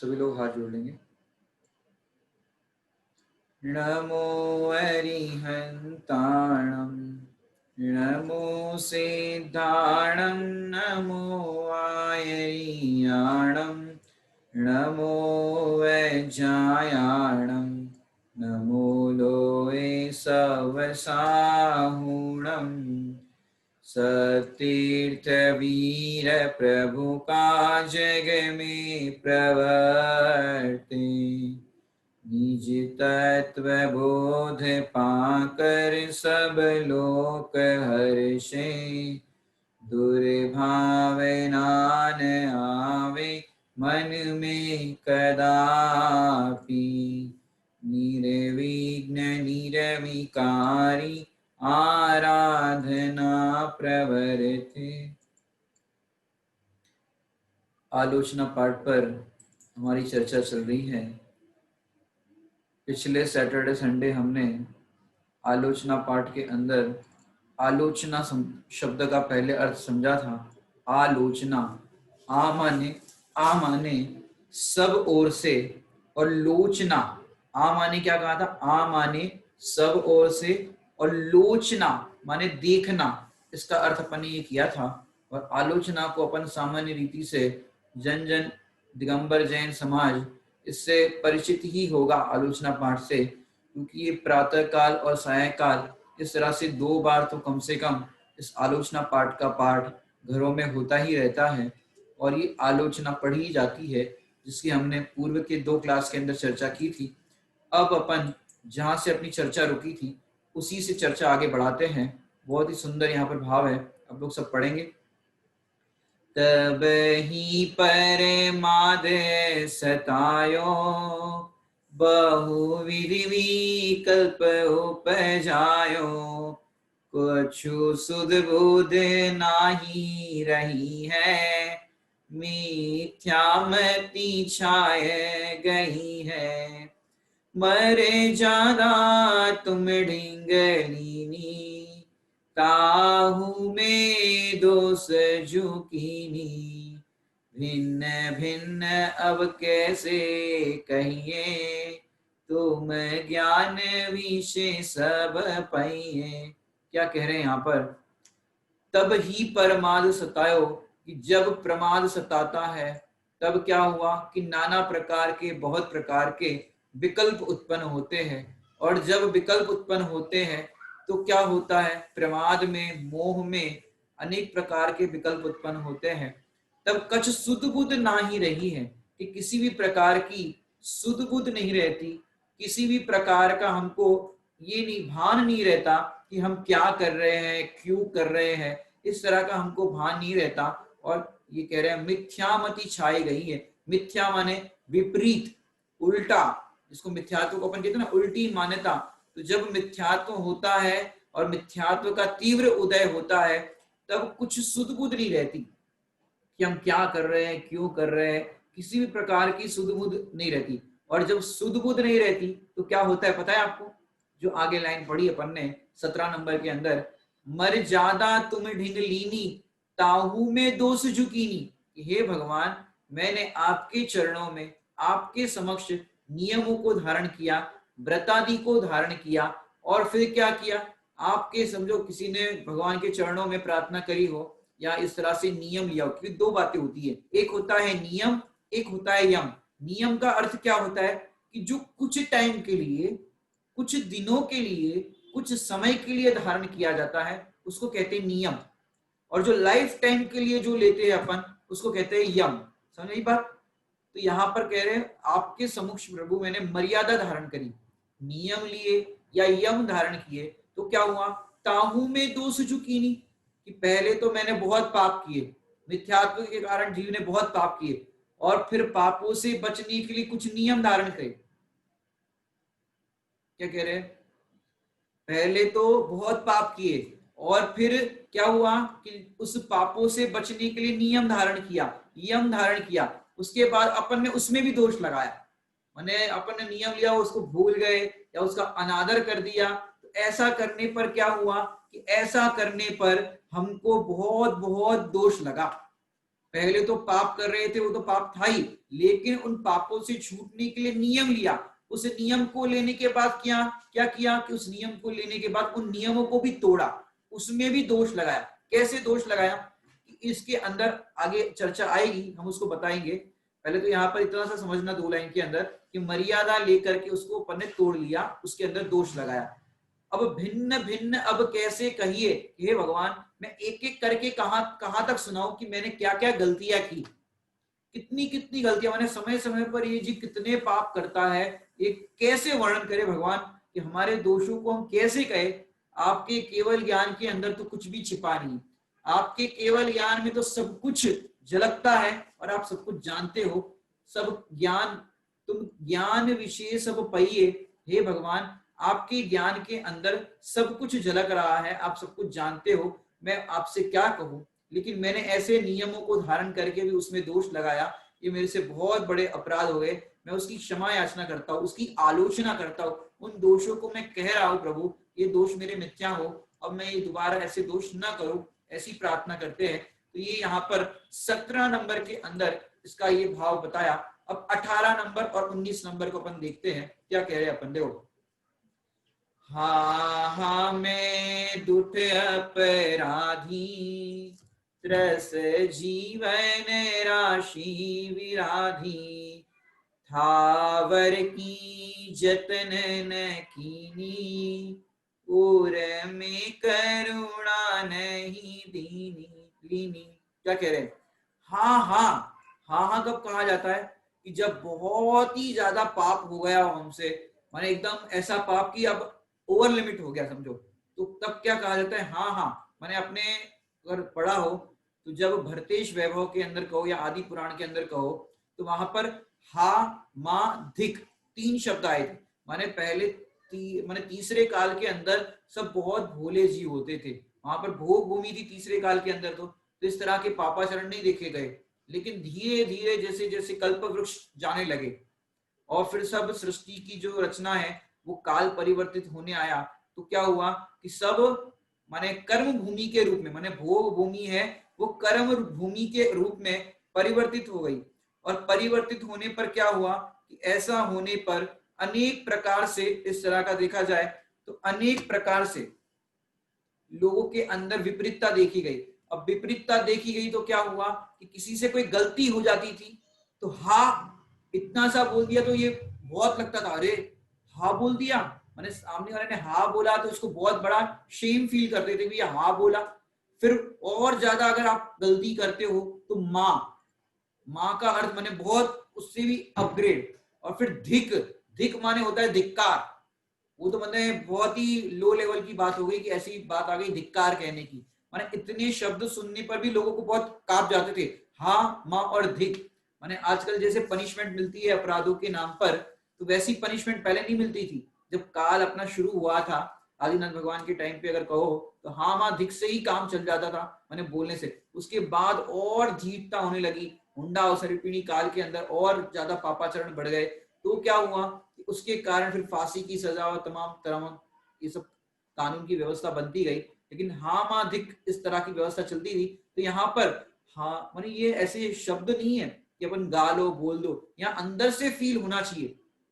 सभी लोग हाथ जोड़ लेंगे। नमो अरिहंताणं नमो सिद्धाणं नमो आयर्याणं नमो वैज्ञायाणं नमो लोये सवसाहुणं सतीर्थ वीर प्रभु का जग में प्रवर्ते निज तत्व बोध पाकर सब लोक हर्षे दुर्भावना न आवे मन में कदापि निर्विघ्न निर्विकारी आराधना प्रवृत्ति। आलोचना पाठ पर हमारी चर्चा चल रही है। पिछले सैटरडे संडे हमने आलोचना पाठ के अंदर आलोचना शब्द का पहले अर्थ समझा था। आलोचना, आ माने सब ओर से, और लोचना, आ माने क्या कहा था? आ माने सब ओर से, और लोचना माने देखना। इसका अर्थ अपन ने ये किया था। और आलोचना को अपन सामान्य रीति से जन दिगंबर जैन समाज इससे परिचित ही होगा आलोचना पाठ से, क्योंकि ये प्रातः काल और सायंकाल इस तरह से 2 बार तो कम से कम इस आलोचना पाठ का पाठ घरों में होता ही रहता है। और ये आलोचना पढ़ी जाती है, जिसकी हमने पूर्व के 2 क्लास के अंदर चर्चा की थी। अब अपन जहां से अपनी चर्चा रुकी थी उसी से चर्चा आगे बढ़ाते हैं। बहुत ही सुंदर यहाँ पर भाव है, अब लोग सब पढ़ेंगे। तब ही पर मादे सतायो बहुविधि विकल्प उपजायो कुछु सुध बुध नाही रही है मिथ्यामति छाय गई है मरे ज्यादा तुम ढिंगलीनी ताहू में दोष झुकीनी भिन्न भिन्न अब कैसे कहिए तुम ज्ञान विषय सब पाइए। क्या कह रहे हैं यहाँ पर? तब ही प्रमाद सतायो, कि जब प्रमाद सताता है तब क्या हुआ कि नाना प्रकार के, बहुत प्रकार के विकल्प उत्पन्न होते हैं। और जब विकल्प उत्पन्न होते हैं तो क्या होता है? प्रमाद में, मोह में अनेक प्रकार के विकल्प उत्पन्न होते हैं। तब कछ सुध बुध ना ही रही है, कि किसी भी प्रकार की सुध बुध नहीं रहती, किसी भी प्रकार का हमको ये नहीं भान नहीं रहता कि हम क्या कर रहे हैं, क्यों कर रहे हैं, इस तरह का हमको भान नहीं रहता। और ये कह रहे हैं मिथ्यामति छाई गई है। मिथ्या माने विपरीत, उल्टा, जिसको मिथ्यात्व को अपन कहते हैं ना, उल्टी मान्यता। तो जब मिथ्यात्व होता है और मिथ्यात्व का तीव्र उदय होता है तब कुछ सुध बुध नहीं रहती कि हम क्या कर रहे हैं, क्यों कर रहे हैं, किसी भी प्रकार की सुध बुध नहीं रहती। और जब सुध बुध नहीं रहती तो क्या होता है पता है आपको? जो आगे लाइन पढ़ी अपन ने 17 नंबर के अंदर, मर ज्यादा तुम ढिंग लीनी ताहू में दोष झुकीनी। हे भगवान, मैंने आपके चरणों में, आपके समक्ष नियमों को धारण किया, व्रतादि को धारण किया, और फिर क्या किया? आपके समझो किसी ने भगवान के चरणों में प्रार्थना करी हो या इस तरह से नियम लिया हो, क्योंकि 2 बातें होती है, एक होता है नियम, एक होता है यम। नियम का अर्थ क्या होता है? कि जो कुछ टाइम के लिए, कुछ दिनों के लिए, कुछ समय के लिए धारण किया जाता है उसको कहते हैं नियम। और जो लाइफ टाइम के लिए जो लेते हैं अपन उसको कहते हैं यम। समझ बात? तो यहाँ पर कह रहे हैं आपके समुक्ष प्रभु मैंने मर्यादा धारण करी, नियम लिए या यम धारण किए, तो क्या हुआ? ताहू में दोष झुकीनी, कि पहले तो मैंने बहुत पाप किए, मिथ्यात्व के कारण जीव ने बहुत पाप किए, और फिर पापों से बचने के लिए कुछ नियम धारण करे। क्या कह रहे हैं? पहले तो बहुत पाप किए और फिर क्या हुआ कि उस पापों से बचने के लिए नियम धारण किया, यम धारण किया। उसके बाद अपन ने उसमें भी दोष लगाया, मैंने अपन ने नियम लिया उसको भूल गए या उसका अनादर कर दिया। तो ऐसा करने पर क्या हुआ कि ऐसा करने पर हमको बहुत बहुत दोष लगा। पहले तो पाप कर रहे थे, वो तो पाप था ही, लेकिन उन पापों से छूटने के लिए नियम लिया। उस नियम को लेने के बाद क्या किया कि उस नियम को लेने के बाद उन नियमों को भी तोड़ा, उसमें भी दोष लगाया। कैसे दोष लगाया कि इसके अंदर आगे चर्चा आएगी, हम उसको बताएंगे। पहले तो यहाँ पर इतना सा समझना 2 लाइन के अंदर कि मर्यादा लेकर के उसको अपन ने तोड़ लिया, उसके अंदर दोष लगाया। अब भिन्न भिन्न अब कैसे कहिए, हे भगवान मैं एक एक करके कहां कहां तक सुनाऊं कि मैंने क्या क्या गलतियां की, कितनी कितनी गलतियां, मैंने समय समय पर ये जी कितने पाप करता है, ये कैसे वर्णन करे भगवान कि हमारे दोषों को हम कैसे कहे। आपके केवल ज्ञान के अंदर तो कुछ भी छिपा नहीं, आपके केवल ज्ञान में तो सब कुछ झलकता है और आप सब कुछ जानते हो। सब ज्ञान तुम ज्ञान विशेष सब पहिए, हे भगवान आपके ज्ञान के अंदर सब कुछ झलक रहा है, आप सब कुछ जानते हो, मैं आपसे क्या कहूं। लेकिन मैंने ऐसे नियमों को धारण करके भी उसमें दोष लगाया, ये मेरे से बहुत बड़े अपराध हो गए। मैं उसकी क्षमा याचना करता हूँ, उसकी आलोचना करता हूँ, उन दोषों को मैं कह रहा हूँ प्रभु ये दोष मेरे मिथ्या हो, अब मैं ये दोबारा ऐसे दोष ना करूं, ऐसी प्रार्थना करते हैं। तो ये यहाँ पर 17 नंबर के अंदर इसका ये भाव बताया। अब 18 नंबर और 19 नंबर को अपन देखते हैं क्या कह रहे हैं अपन। देखो, हा मैं दुख अपराधी, त्रस जीवन राशि विराधी, थावर की जतन न कीनी, और में करुणा नहीं दीनी लीनी। क्या कह रहे हैं? हाँ हाँ, हाँ हाँ कब कहा जाता है कि जब बहुत ही ज्यादा पाप हो गया हो हमसे, माने एकदम ऐसा पाप कि अब ओवर लिमिट हो गया समझो, तो तब क्या कहा जाता है? हाँ हाँ। मैंने अपने अगर पढ़ा हो तो जब भरतेश वैभव के अंदर कहो या आदि पुराण के अंदर कहो तो वहां पर हा मा धिक 3 शब्द आए थे। माने पहले माने तीसरे काल के अंदर सब बहुत भोले जीव होते थे, वहां पर भोग भूमि थी तीसरे काल के अंदर, तो इस तरह के पापाचरण नहीं देखे गए। लेकिन धीरे धीरे जैसे जैसे कल्प वृक्ष जाने लगे और फिर सब सृष्टि की जो रचना है वो काल परिवर्तित होने आया, तो क्या हुआ कि सब माने कर्म भूमि के रूप में, माने भोग भूमि है वो कर्म भूमि के रूप में परिवर्तित हो गई। और परिवर्तित होने पर क्या हुआ कि ऐसा होने पर अनेक प्रकार से, इस तरह का देखा जाए तो अनेक प्रकार से लोगों के अंदर विपरीतता देखी गई। अब विपरीतता देखी गई तो क्या हुआ कि किसी से कोई गलती हो जाती थी तो हा इतना सा बोल दिया तो ये बहुत लगता था, अरे हा बोल दिया, मैंने सामने वाले ने हा बोला तो इसको बहुत बड़ा शेम फील करते थे, ये हा बोला। फिर और ज्यादा अगर आप गलती करते हो तो माँ, माँ का अर्थ माने बहुत उससे भी अपग्रेड। और फिर धिक, धिक माने होता है धिक्कार, वो तो मतलब बहुत ही लो लेवल की बात हो गई कि ऐसी बात आ गई धिक्कार कहने की। माने इतने शब्द सुनने पर भी लोगों को बहुत कांप जाते थे, हाँ माँ और धिक। माने आजकल जैसे पनिशमेंट मिलती है अपराधों के नाम पर, तो वैसी पनिशमेंट पहले नहीं मिलती थी। जब काल अपना शुरू हुआ था आदिनाथ भगवान के टाइम पे अगर कहो तो हाँ माँ धिक से ही काम चल जाता था, मैंने बोलने से। उसके बाद और धीरता होने लगी, हुंडा और सरिपीणी काल के अंदर और ज्यादा पापाचरण बढ़ गए। तो क्या हुआ, उसके कारण फिर फांसी की सजा और तमाम तरह ये सब कानून की व्यवस्था बनती गई। लेकिन हामाधिक इस तरह की व्यवस्था चलती थी। तो यहाँ पर हाँ माने ये ऐसे शब्द नहीं है कि अपन गा लो बोल दो, यहाँ अंदर से फील होना चाहिए।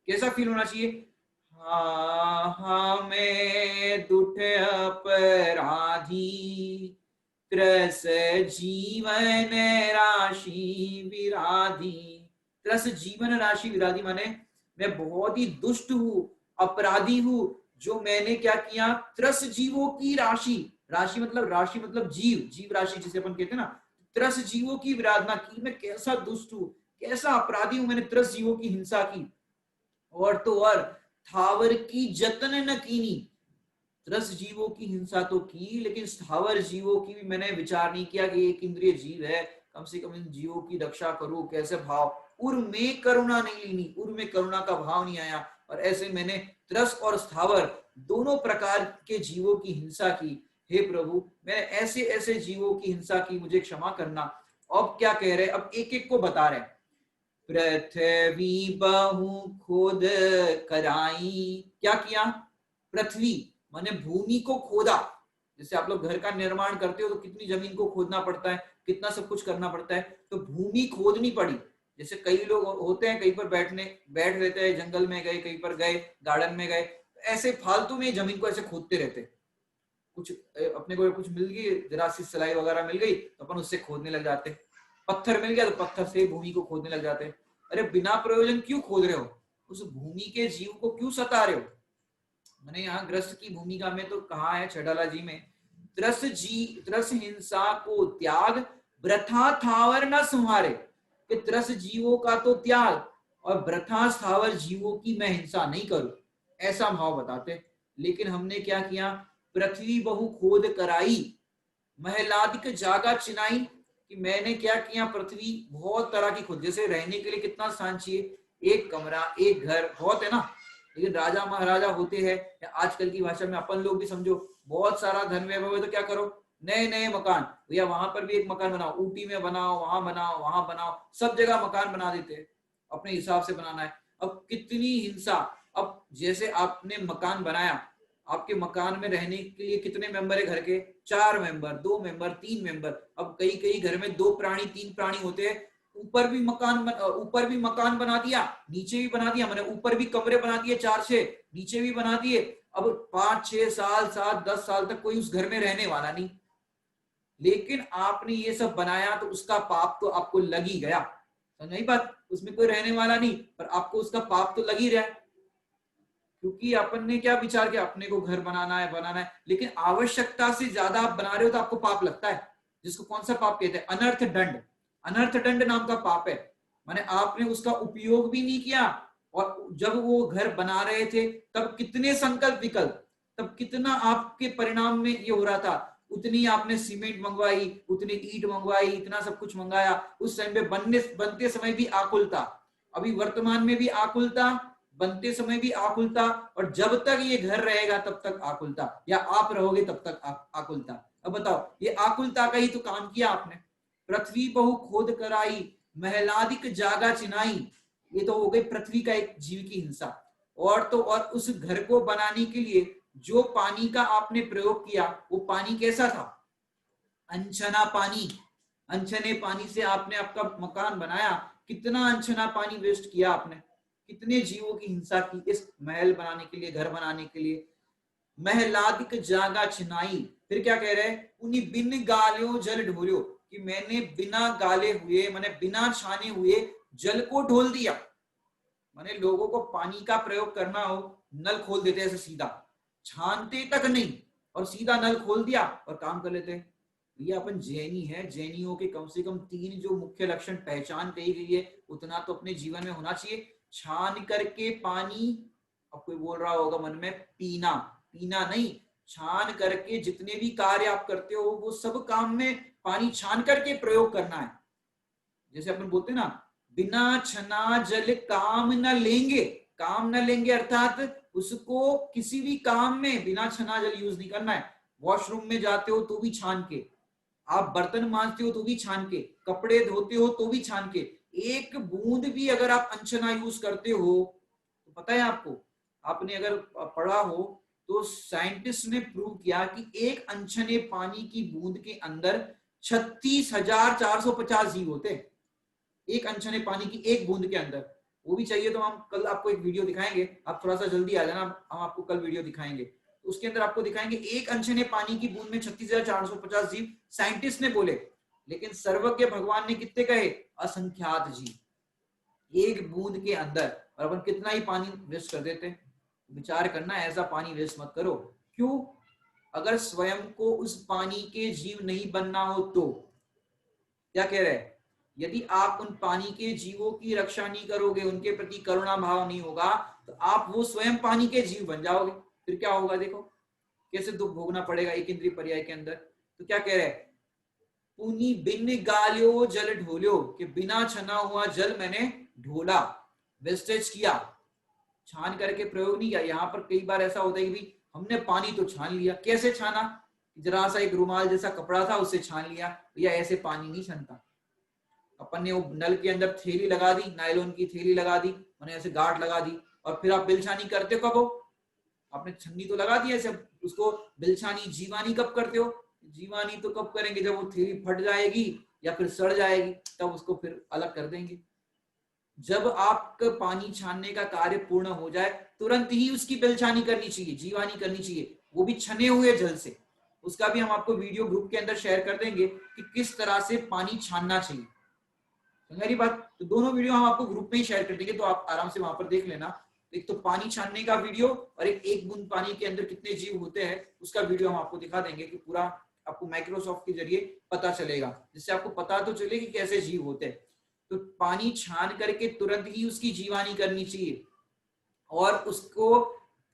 कैसा फील होना चाहिए? हाँ हाँ मैं दुख अपराधी, त्रस जीवन राशि विराधी। त्रस जीवन राशि विराधी माने मैं बहुत ही दुष्ट हूं, अपराधी हूं, जो मैंने क्या किया, त्रस जीवों की राशि, राशि मतलब जीव, जीव राशि जिसे अपन कहते हैं ना, त्रस जीवों की विराधना की। मैं कैसा दुष्ट हूं, कैसा अपराधी हूं, मैंने त्रस जीवों की हिंसा की। और तो और थावर की जतन न कीनी, त्रस जीवों की हिंसा तो की लेकिन स्थावर जीवों की भी मैंने विचार नहीं किया कि एक इंद्रिय जीव है, कम से कम इन जीवों की रक्षा करूं। कैसे भाव, उर में करुणा नहीं लीनी, उर में करुणा का भाव नहीं आया। और ऐसे मैंने त्रस और स्थावर दोनों प्रकार के जीवों की हिंसा की। हे प्रभु मैंने ऐसे ऐसे जीवों की हिंसा की, मुझे क्षमा करना। अब क्या कह रहे, अब एक एक को बता रहे। पृथ्वी बहु खुद कराई, क्या किया? पृथ्वी माने भूमि को खोदा। जैसे आप लोग घर का निर्माण करते हो तो कितनी जमीन को खोदना पड़ता है, कितना सब कुछ करना पड़ता है। तो भूमि खोदनी पड़ी। जैसे कई लोग होते हैं कहीं पर बैठ रहते हैं, जंगल में गए, कहीं पर गए, गार्डन में गए, ऐसे फालतू में जमीन को ऐसे खोदते रहते। कुछ अपने को कुछ मिल गई, जरा सी सिलाई वगैरह मिल गई तो अपन उससे खोदने लग जाते। पत्थर मिल गया तो पत्थर से भूमि को खोदने लग जाते। अरे बिना प्रयोजन क्यों खोद रहे हो? उस भूमि के जीव को क्यों सता रहे हो? मैंने यहाँ ग्रस्त की भूमिका में तो कहा है छडाला जी में, त्रस हिंसा को त्याग, वृथा थावर न संहारे। कि त्रस जीवों का तो त्याग और वृथा स्थावर जीवों की मैं हिंसा नहीं करूं, ऐसा भाव बताते। लेकिन हमने क्या किया? पृथ्वी बहु खोद कराई, महलादिक जागा चिनाई। कि मैंने क्या किया? पृथ्वी बहुत तरह की खोद, जैसे रहने के लिए कितना स्थान चाहिए, एक कमरा, एक घर बहुत है ना। लेकिन राजा महाराजा होते हैं, या आजकल की भाषा में अपन लोग भी समझो, बहुत सारा धन वैभव है तो क्या करो, नए नए मकान, भैया वहां पर भी एक मकान बनाओ, ऊटी में बनाओ, वहां बनाओ, वहां बनाओ, सब जगह मकान बना देते हैं, अपने हिसाब से बनाना है। अब कितनी हिंसा। अब जैसे आपने मकान बनाया, आपके मकान में रहने के लिए कितने मेंबर है घर के? 4 मेंबर, 2 मेंबर, 3 मेंबर। अब कई कई घर में 2 प्राणी 3 प्राणी होते हैं। ऊपर भी मकान बना दिया, नीचे भी बना दिया, मैंने ऊपर भी कमरे बना दिए 4-6, नीचे भी बना दिए। अब 5-6 साल, 7-10 साल तक कोई उस घर में रहने वाला नहीं। लेकिन आपने ये सब बनाया तो उसका पाप तो आपको लग ही गया। समझ नहीं बात? उसमें कोई रहने वाला नहीं, पर आपको उसका पाप तो लग ही रहा है। क्योंकि अपन ने क्या विचार किया, अपने को घर बनाना है, लेकिन आवश्यकता से ज्यादा आप बना रहे हो तो आपको पाप लगता है। जिसको कौन सा पाप कहते हैं? अनर्थ दंड। अनर्थ दंड नाम का पाप है। माने आपने उसका उपयोग भी नहीं किया, और जब वो घर बना रहे थे तब कितने संकल्प विकल्प, तब कितना आपके परिणाम में ये हो रहा था। उतनी आपने सीमेंट मंगवाई, उतनी ईट मंगवाई, इतना सब कुछ मंगाया। उस टाइम पे बनते समय भी आकुलता, अभी वर्तमान में भी आकुलता, बनते समय भी आकुलता, और जब तक ये घर रहेगा तब तक आकुलता, या आप रहोगे तब तक आकुलता। अब बताओ, ये आकुलता का ही तो काम किया आपने। पृथ्वी बहु खोद कराई, महलादिक जागा चिनाई। ये तो हो गई पृथ्वी का एक जीव की हिंसा। और तो और उस घर को बनाने के लिए जो पानी का आपने प्रयोग किया, वो पानी कैसा था? अनछना पानी। अनछने पानी से आपने आपका मकान बनाया। कितना अनछना पानी वेस्ट किया आपने, कितने जीवों की हिंसा की इस महल बनाने के लिए, घर बनाने के लिए। महलादिक जागा छिनाई। फिर क्या कह रहे हैं? उन्हीं बिन गालियों जल ढोलियो। कि मैंने बिना गाले हुए, मैंने बिना छाने हुए जल को ढोल दिया। माने लोगों को पानी का प्रयोग करना हो, नल खोल देते ऐसे सीधा, छानते तक नहीं, और सीधा नल खोल दिया और काम कर लेते। ये अपन जैनी है, जैनियों के कम से कम 3 जो मुख्य लक्षण पहचान कही गई है, उतना तो अपने जीवन में होना चाहिए। छान करके पानी, अब कोई बोल रहा होगा मन में, पीना, पीना नहीं, छान करके जितने भी कार्य आप करते हो वो सब काम में पानी छान करके प्रयोग करना है। जैसे अपन बोलते हैं ना, बिना छना जल काम न लेंगे। काम न लेंगे अर्थात उसको किसी भी काम में बिना छना जल यूज नहीं करना है। वॉशरूम में जाते हो तो भी छान के, आप बर्तन मांजते हो तो भी छान के, कपड़े धोते हो तो भी छान के। एक बूंद भी अगर आप अनछना यूज करते हो तो पता है आपको, आपने अगर पढ़ा हो तो साइंटिस्ट ने प्रूव किया कि एक अनछने पानी की बूंद के अंदर 36,450 जीव होते हैं। एक अनछने पानी की एक बूंद के अंदर। वो भी चाहिए तो हम कल आपको एक वीडियो दिखाएंगे, आप थोड़ा सा जल्दी आ जाना, हम आपको कल वीडियो दिखाएंगे। तो उसके अंदर आपको दिखाएंगे एक अनछने पानी की बूंद में 36,450 जीव साइंटिस्ट ने बोले। लेकिन सर्वज्ञ भगवान ने कितने कहे? असंख्यात जीव एक बूंद के अंदर। और अपन कितना ही पानी वेस्ट कर देते। विचार करना, ऐसा पानी वेस्ट मत करो। क्यों? अगर स्वयं को उस पानी के जीव नहीं बनना हो तो क्या कह रहे हैं? यदि आप उन पानी के जीवों की रक्षा नहीं करोगे, उनके प्रति करुणा भाव नहीं होगा, तो आप वो स्वयं पानी के जीव बन जाओगे। फिर क्या होगा? देखो कैसे दुख भोगना पड़ेगा एक इंद्रिय पर्याय के अंदर। तो क्या कह रहे हैं? पुनी बिन गालियो जल ढोलियो। कि बिना छना हुआ जल मैंने ढोला, वेस्टेज किया, छान करके प्रयोग नहीं किया। यहाँ पर कई बार ऐसा होता है कि भाई हमने पानी तो छान लिया। कैसे छाना? जरा सा एक रुमाल जैसा कपड़ा था, उससे छान लिया। भैया ऐसे पानी नहीं छनता। अपन ने वो नल के अंदर थैली लगा दी, नायलॉन की थैली लगा दी, मैंने ऐसे गांठ लगा दी, और फिर आप बिलछानी करते हो कब हो? आपने छन्नी तो लगा दी ऐसे, उसको बिलछानी जीवानी कब करते हो? जीवानी तो कब करेंगे? जब वो थैली फट जाएगी, या फिर सड़ जाएगी, तब उसको फिर अलग कर देंगे। जब आपका पानी छानने का कार्य पूर्ण हो जाए तुरंत ही उसकी बेलछानी करनी चाहिए, जीवानी करनी चाहिए, वो भी छने हुए जल से। उसका भी हम आपको वीडियो ग्रुप के अंदर शेयर कर देंगे कि किस तरह से पानी छानना चाहिए। मेरी बात, तो दोनों वीडियो हम आपको ग्रुप में ही शेयर कर देंगे, तो आप आराम से वहां पर देख लेना। एक तो पानी छानने का वीडियो और एक बूंद पानी के अंदर कितने जीव होते हैं उसका वीडियो हम आपको दिखा देंगे, कि पूरा आपको माइक्रोसॉफ्ट के जरिए पता चलेगा, जिससे आपको पता तो चले कि कैसे जीव होते हैं। तो पानी छान करके तुरंत ही उसकी जीवानी करनी चाहिए, और उसको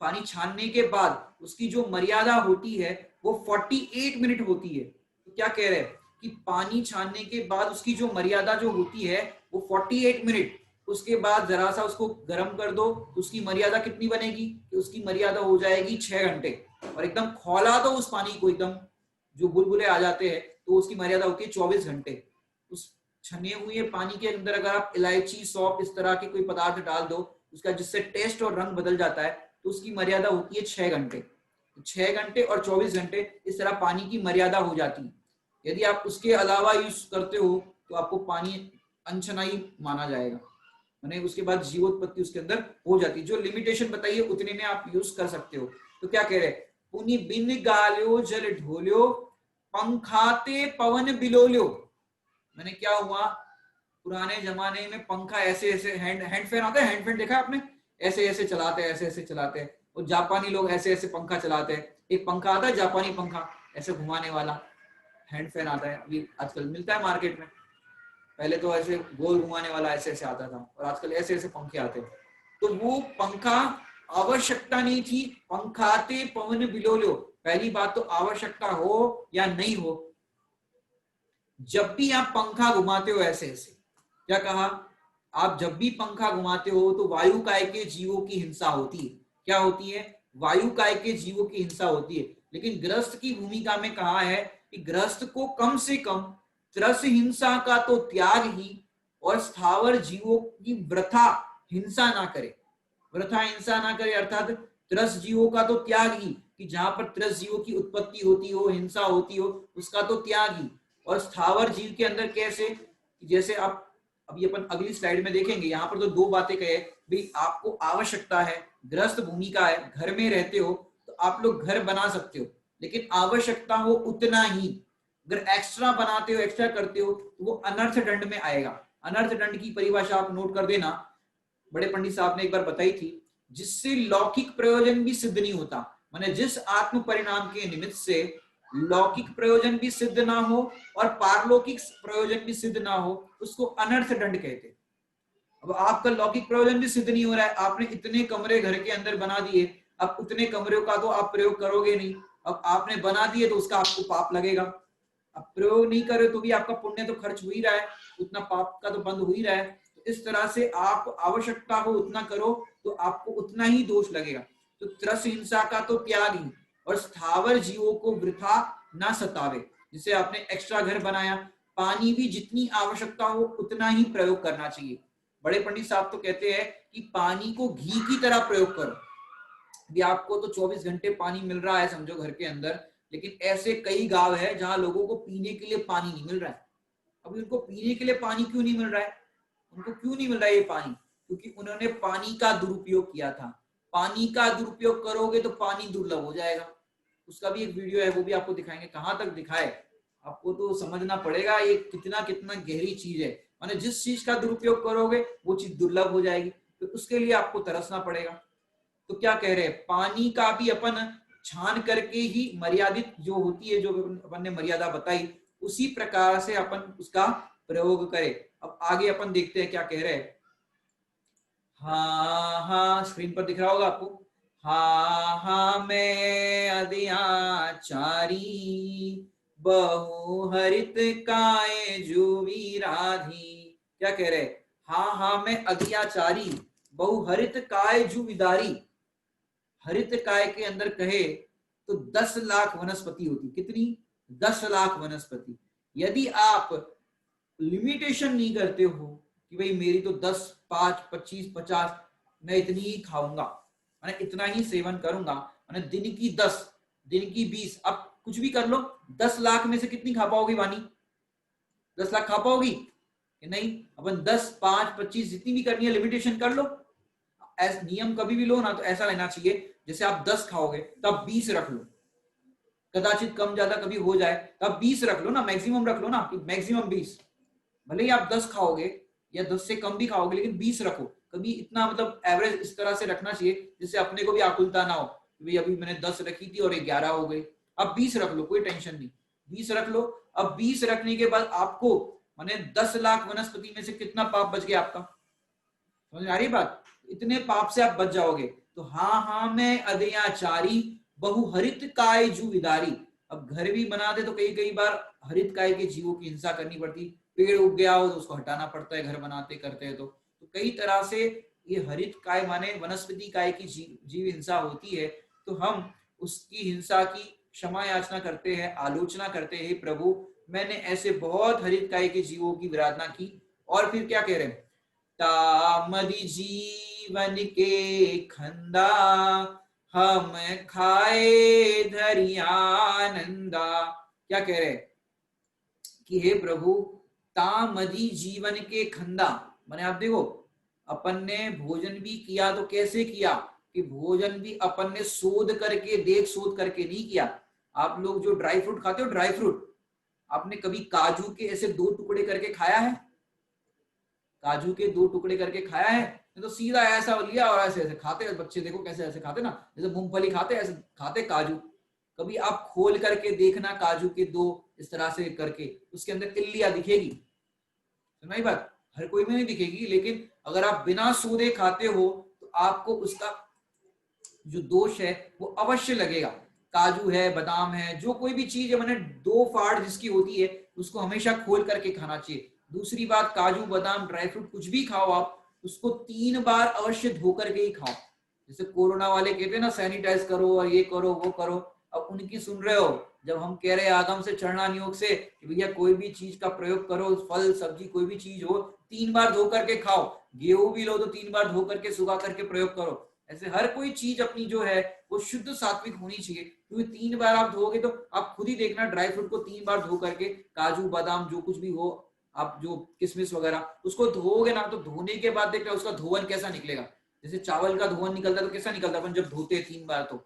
पानी छानने के बाद उसकी जो मर्यादा होती है वो 48 मिनट होती है। तो क्या कह रहे हैं कि पानी छानने के बाद उसकी जो मर्यादा जो होती है वो 48 मिनट, उसके बाद जरा सा उसको गर्म कर दो तो उसकी मर्यादा कितनी बनेगी, कि उसकी मर्यादा हो जाएगी 6 घंटे। और एकदम खौला दो उस पानी को, एकदम जो बुलबुले आ जाते हैं, तो उसकी मर्यादा होती है 24 घंटे। उस छने हुए पानी के अंदर अगर आप इलायची, सौंफ, इस तरह के कोई पदार्थ डाल दो उसका, जिससे टेस्ट और रंग बदल जाता है, तो उसकी मर्यादा होती है 6 घंटे। 6 घंटे और 24 घंटे इस तरह पानी की मर्यादा हो जाती है। यदि आप उसके अलावा यूज करते हो तो आपको पानी अनछनाई माना जाएगा, माने उसके बाद जीवोत्पत्ति उसके अंदर हो जाती है। जो लिमिटेशन बताइए उतने में आप यूज कर सकते हो। तो क्या कह रहे हैं, पुनि बिन गाल्यो जल ढोल्यो, पंखाते पवन बिलोल्यो। मैंने क्या हुआ, पुराने जमाने में पंखा ऐसे ऐसे, हैंड फैन आता है, हैंड फैन देखा आपने, ऐसे ऐसे चलाते हैं, ऐसे ऐसे चलाते हैं। और जापानी लोग ऐसे ऐसे पंखा चलाते हैं। एक पंखा आता है जापानी पंखा, ऐसे घुमाने वाला हैंड फैन आता है, अभी आजकल मिलता है मार्केट में। पहले तो ऐसे गोल घुमाने वाला ऐसे ऐसे आता था, और आजकल ऐसे ऐसे पंखे आते हैं। तो वो पंखा आवश्यकता नहीं थी, पंखाते पवन बिलोलो। पहली बात तो आवश्यकता हो या नहीं हो, जब भी आप पंखा घुमाते हो ऐसे ऐसे, क्या कहा, आप जब भी पंखा घुमाते हो तो वायु काय के जीवों की हिंसा होती है। क्या होती है, वायु काय के जीवों की हिंसा होती है। लेकिन गृहस्थ की भूमिका में कहा है कि गृहस्थ को कम से कम त्रस हिंसा का तो त्याग ही, और स्थावर जीवों की वृथा हिंसा ना करे। वृथा हिंसा ना करे अर्थात त्रस जीवों का तो त्याग ही, कि जहां पर त्रस जीवों की उत्पत्ति होती हो, हिंसा होती हो, उसका तो त्याग ही। और स्थावर जीव के अंदर कैसे, जैसे आप अभी अपन अगली स्लाइड में देखेंगे, यहाँ पर तो दो बातें कहे भाई, आपको आवश्यकता है, गृहस्थ भूमिका है, घर में रहते हो तो आप लोग घर बना सकते हो, लेकिन आवश्यकता हो उतना ही। अगर एक्स्ट्रा बनाते हो, एक्स्ट्रा करते हो, तो वो अनर्थ दंड में आएगा। अनर्थ दंड की परिभाषा आप नोट कर देना, बड़े पंडित साहब ने एक बार बताई थी, जिससे लौकिक प्रयोजन भी सिद्ध नहीं होता। माने जिस आत्म परिणाम के निमित्त से लौकिक प्रयोजन भी सिद्ध ना हो और पारलौकिक प्रयोजन भी सिद्ध ना हो, उसको अनर्थ दंड कहते हैं। अब आपका लौकिक प्रयोजन भी सिद्ध नहीं हो रहा है, आपने इतने कमरे घर के अंदर बना दिए, अब उतने कमरों का तो आप प्रयोग करोगे नहीं। अब आपने बना दिए तो उसका आपको पाप लगेगा। अब प्रयोग नहीं करे तो भी आपका पुण्य तो खर्च हो ही रहा है, उतना पाप का तो बंद हो ही रहा है। तो इस तरह से आप आवश्यकता हो उतना करो तो आपको उतना ही दोष लगेगा। तो त्रस हिंसा का तो त्याग ही, और स्थावर जीवों को वृथा ना सतावे। जिसे आपने एक्स्ट्रा घर बनाया, पानी भी जितनी आवश्यकता हो उतना ही प्रयोग करना चाहिए। बड़े पंडित साहब तो कहते हैं कि पानी को घी की तरह प्रयोग करो। भी आपको तो 24 घंटे पानी मिल रहा है समझो घर के अंदर, लेकिन ऐसे कई गांव है जहां लोगों को पीने के लिए पानी नहीं मिल रहा है। अभी उनको पीने के लिए पानी क्यों नहीं मिल रहा है, उनको क्यों नहीं मिल रहा है ये पानी, क्योंकि उन्होंने पानी का दुरुपयोग किया था। पानी का दुरुपयोग करोगे तो पानी दुर्लभ हो जाएगा। उसका भी एक वीडियो है, वो भी आपको दिखाएंगे, कहां तक दिखाए आपको तो समझना पड़ेगा ये कितना कितना गहरी चीज है। माने जिस चीज का दुरुपयोग करोगे वो चीज दुर्लभ हो जाएगी, तो उसके लिए आपको तरसना पड़ेगा। तो क्या कह रहे हैं, पानी का भी अपन छान करके ही मर्यादित जो होती है, जो अपन ने मर्यादा बताई, उसी प्रकार से अपन उसका प्रयोग करें। अब आगे अपन देखते हैं क्या कह रहे हैं। हाँ हाँ, स्क्रीन पर दिख रहा होगा आपको। हाँ हाँ मैं अदयाचारी, बहु हरित काय जुवी राधी। क्या कह रहे, हाँ हाँ मैं अदयाचारी, बहु हरित काय जु विदारी। हरित काय के अंदर कहे तो 10 लाख वनस्पति होती। कितनी, 10 लाख वनस्पति। यदि आप लिमिटेशन नहीं करते हो कि भाई मेरी तो 10, 5, 25, 50, मैं इतनी ही खाऊंगा, मैंने इतना ही सेवन करूंगा, मैंने दिन की 10, दिन की 20, अब कुछ भी कर लो, 10 लाख में से कितनी खा पाओगे वाणी, 10 लाख खा पाओगी कि नहीं? अपन 10, 5, 25 जितनी भी करनी है लिमिटेशन कर लो। नियम कभी भी लो ना तो ऐसा लेना चाहिए, जैसे आप 10 खाओगे तो आप 20 रख लो, कदाचित कम ज्यादा कभी हो जाए तो आप 20 रख लो ना, मैक्सिमम रख लो ना कि मैक्सिमम 20। भले ही आप 10 खाओगे या 10 से कम भी खाओगे लेकिन 20 रखो। कभी इतना मतलब एवरेज इस तरह से रखना चाहिए जिससे अपने को भी आकुलता ना हो कि अभी मैंने 10 रखी थी और 11 हो गई। अब 20 रख लो, कोई टेंशन नहीं, 20 रख लो। अब 20 रखने के बाद आपको माने 10 लाख वनस्पति में से कितना पाप बच गया आपका? समझ आ रही बात? इतने पाप से आप बच जाओगे। तो हाँ हाँ मैं अदयाचारी बहु हरित काय जू विदारी। अब घर भी बनाते तो कई कई बार हरित काय के जीवों की हिंसा करनी पड़ती, पेड़ उग गया हो तो उसको हटाना पड़ता है घर बनाते करते हैं। तो कई तरह से ये हरित काय माने वनस्पति काय की जीव हिंसा होती है। तो हम उसकी हिंसा की क्षमा याचना करते हैं, आलोचना करते हैं, प्रभु मैंने ऐसे बहुत हरित काय के जीवों की विराधना की। और फिर क्या कह रहे हैं? तामदि जीवन के खंदा हम खाए धरियानंदा। क्या कह रहे कि हे प्रभु तामदि जीवन के खंदा, माने आप देखो अपन ने भोजन भी किया तो कैसे किया कि भोजन भी अपन ने शोध करके, देख शोध करके नहीं किया। आप लोग जो ड्राई फ्रूट खाते हो, ड्राई फ्रूट, आपने कभी काजू के ऐसे 2 टुकड़े करके खाया है? काजू के 2 टुकड़े करके खाया है? तो सीधा ऐसा लिया और ऐसे ऐसे खाते। बच्चे देखो कैसे ऐसे खाते ना, जैसे मूंगफली खाते ऐसे खाते काजू। कभी आप खोल करके देखना काजू के 2 इस तरह से करके, उसके अंदर तिल्लियां दिखेगी, सुनाई बात? हर कोई में नहीं दिखेगी, लेकिन अगर आप बिना सूदे खाते हो तो आपको उसका जो दोष है वो अवश्य लगेगा। काजू है, बादाम है, जो कोई भी चीज है, मैंने 2 फाड़ जिसकी होती है उसको हमेशा खोल करके खाना चाहिए। दूसरी बात, काजू बादाम ड्राई फ्रूट कुछ भी खाओ आप, उसको 3 बार अवश्य धो करके ही खाओ। जैसे कोरोना वाले कहते हैं ना सैनिटाइज करो और ये करो वो करो, अब उनकी सुन रहे हो जब हम कह रहे हैं आगम से चढ़ना नियोग से कि भैया कोई भी चीज का प्रयोग करो, फल सब्जी कोई भी चीज हो 3 बार धो करके खाओ। गेहूं भी लो तो 3 बार धो करके सुखा करके प्रयोग करो। ऐसे हर कोई चीज अपनी जो है वो शुद्ध सात्विक होनी चाहिए, क्योंकि 3 बार आप धोगे तो आप खुद ही देखना ड्राई फ्रूट को 3 बार धो करके, काजू बादाम जो कुछ भी हो, आप जो किशमिश वगैरह उसको धोगे ना, तो धोने के बाद देखना उसका धोवन कैसा निकलेगा। जैसे चावल का धोवन निकलता तो कैसा निकलता अपन जब धोते 3 बार, तो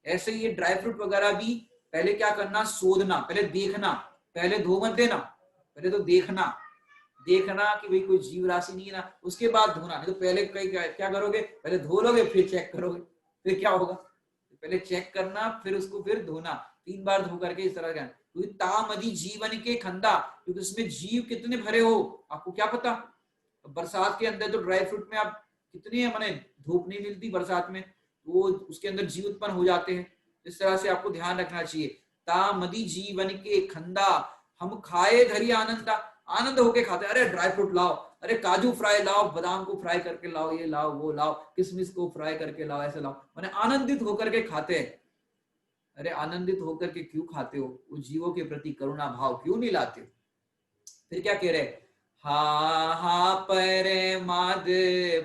ऐसे ये ड्राई फ्रूट वगैरह भी पहले क्या करना, शोधना, पहले देखना, पहले धो मत देना, पहले तो देखना, देखना कि भाई कोई जीव राशि नहीं है ना, उसके बाद धोना। नहीं तो पहले कई क्या करोगे, पहले धो लोगे फिर चेक करोगे, फिर क्या होगा? पहले चेक करना फिर उसको फिर धोना, 3 बार धो करके इस तरह का। क्योंकि तामदि जीवन के खंदा, क्योंकि उसमें जीव कितने भरे हो आपको क्या पता। बरसात के अंदर तो ड्राई फ्रूट में आप कितने माने धूप नहीं मिलती बरसात में, वो उसके अंदर जीव उत्पन्न हो जाते हैं। इस तरह से आपको ध्यान रखना चाहिए। तामदि जीवन के खंदा हम खाए धरी आनंदा, आनंद होके खाते। अरे ड्राई फ्रूट लाओ, अरे काजू फ्राई लाओ, बादाम को फ्राई करके लाओ, ये लाओ वो लाओ, किशमिश को फ्राई करके लाओ, ऐसे लाओ, माने आनंदित होकर के खाते हैं। अरे आनंदित होकर के क्यों खाते हो? वो जीवों के प्रति करुणा भाव क्यों नहीं लाते हो? फिर क्या कह रहे, हा हा पर माद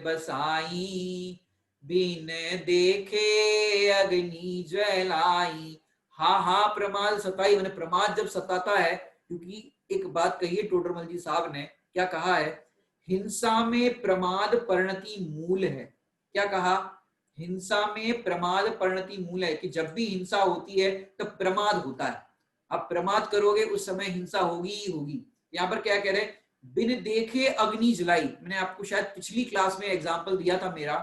बसाई बिन देखे अग्नि ज्वलाई। हा हा प्रमाद सताई, मैंने प्रमाद जब सताता है, क्योंकि एक बात कही है टोडरमल जी साहब ने, क्या कहा है, हिंसा में प्रमाद परिणति मूल है। क्या कहा? हिंसा में प्रमाद परिणति मूल है, कि जब भी हिंसा होती है तब प्रमाद होता है। आप प्रमाद करोगे उस समय हिंसा होगी ही होगी। यहाँ पर क्या कह रहे, बिन देखे अग्नि जलाई। मैंने आपको शायद पिछली क्लास में एग्जांपल दिया था मेरा,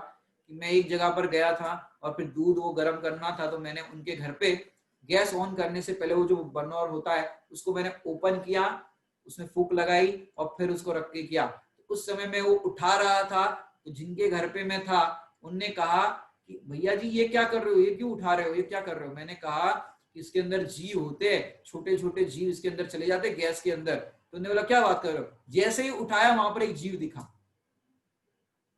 कि मैं एक जगह पर गया था और फिर दूध वो गर्म करना था, तो मैंने उनके घर पे गैस ऑन करने से पहले वो जो बर्नर होता है उसको मैंने ओपन किया, उसमें फूंक लगाई और फिर उसको रख के किया। तो उस समय मैं वो उठा रहा था, तो जिनके घर पे मैं था उनने कहा कि भैया जी ये क्या कर रहे हो, ये क्यों उठा रहे हो, ये क्या कर रहे हो? मैंने कहा इसके अंदर जीव होते हैं, छोटे छोटे जीव इसके अंदर चले जाते गैस के अंदर। तो उन्होंने बोला क्या बात कर रहे हो? जैसे ही उठाया वहां पर एक जीव दिखा।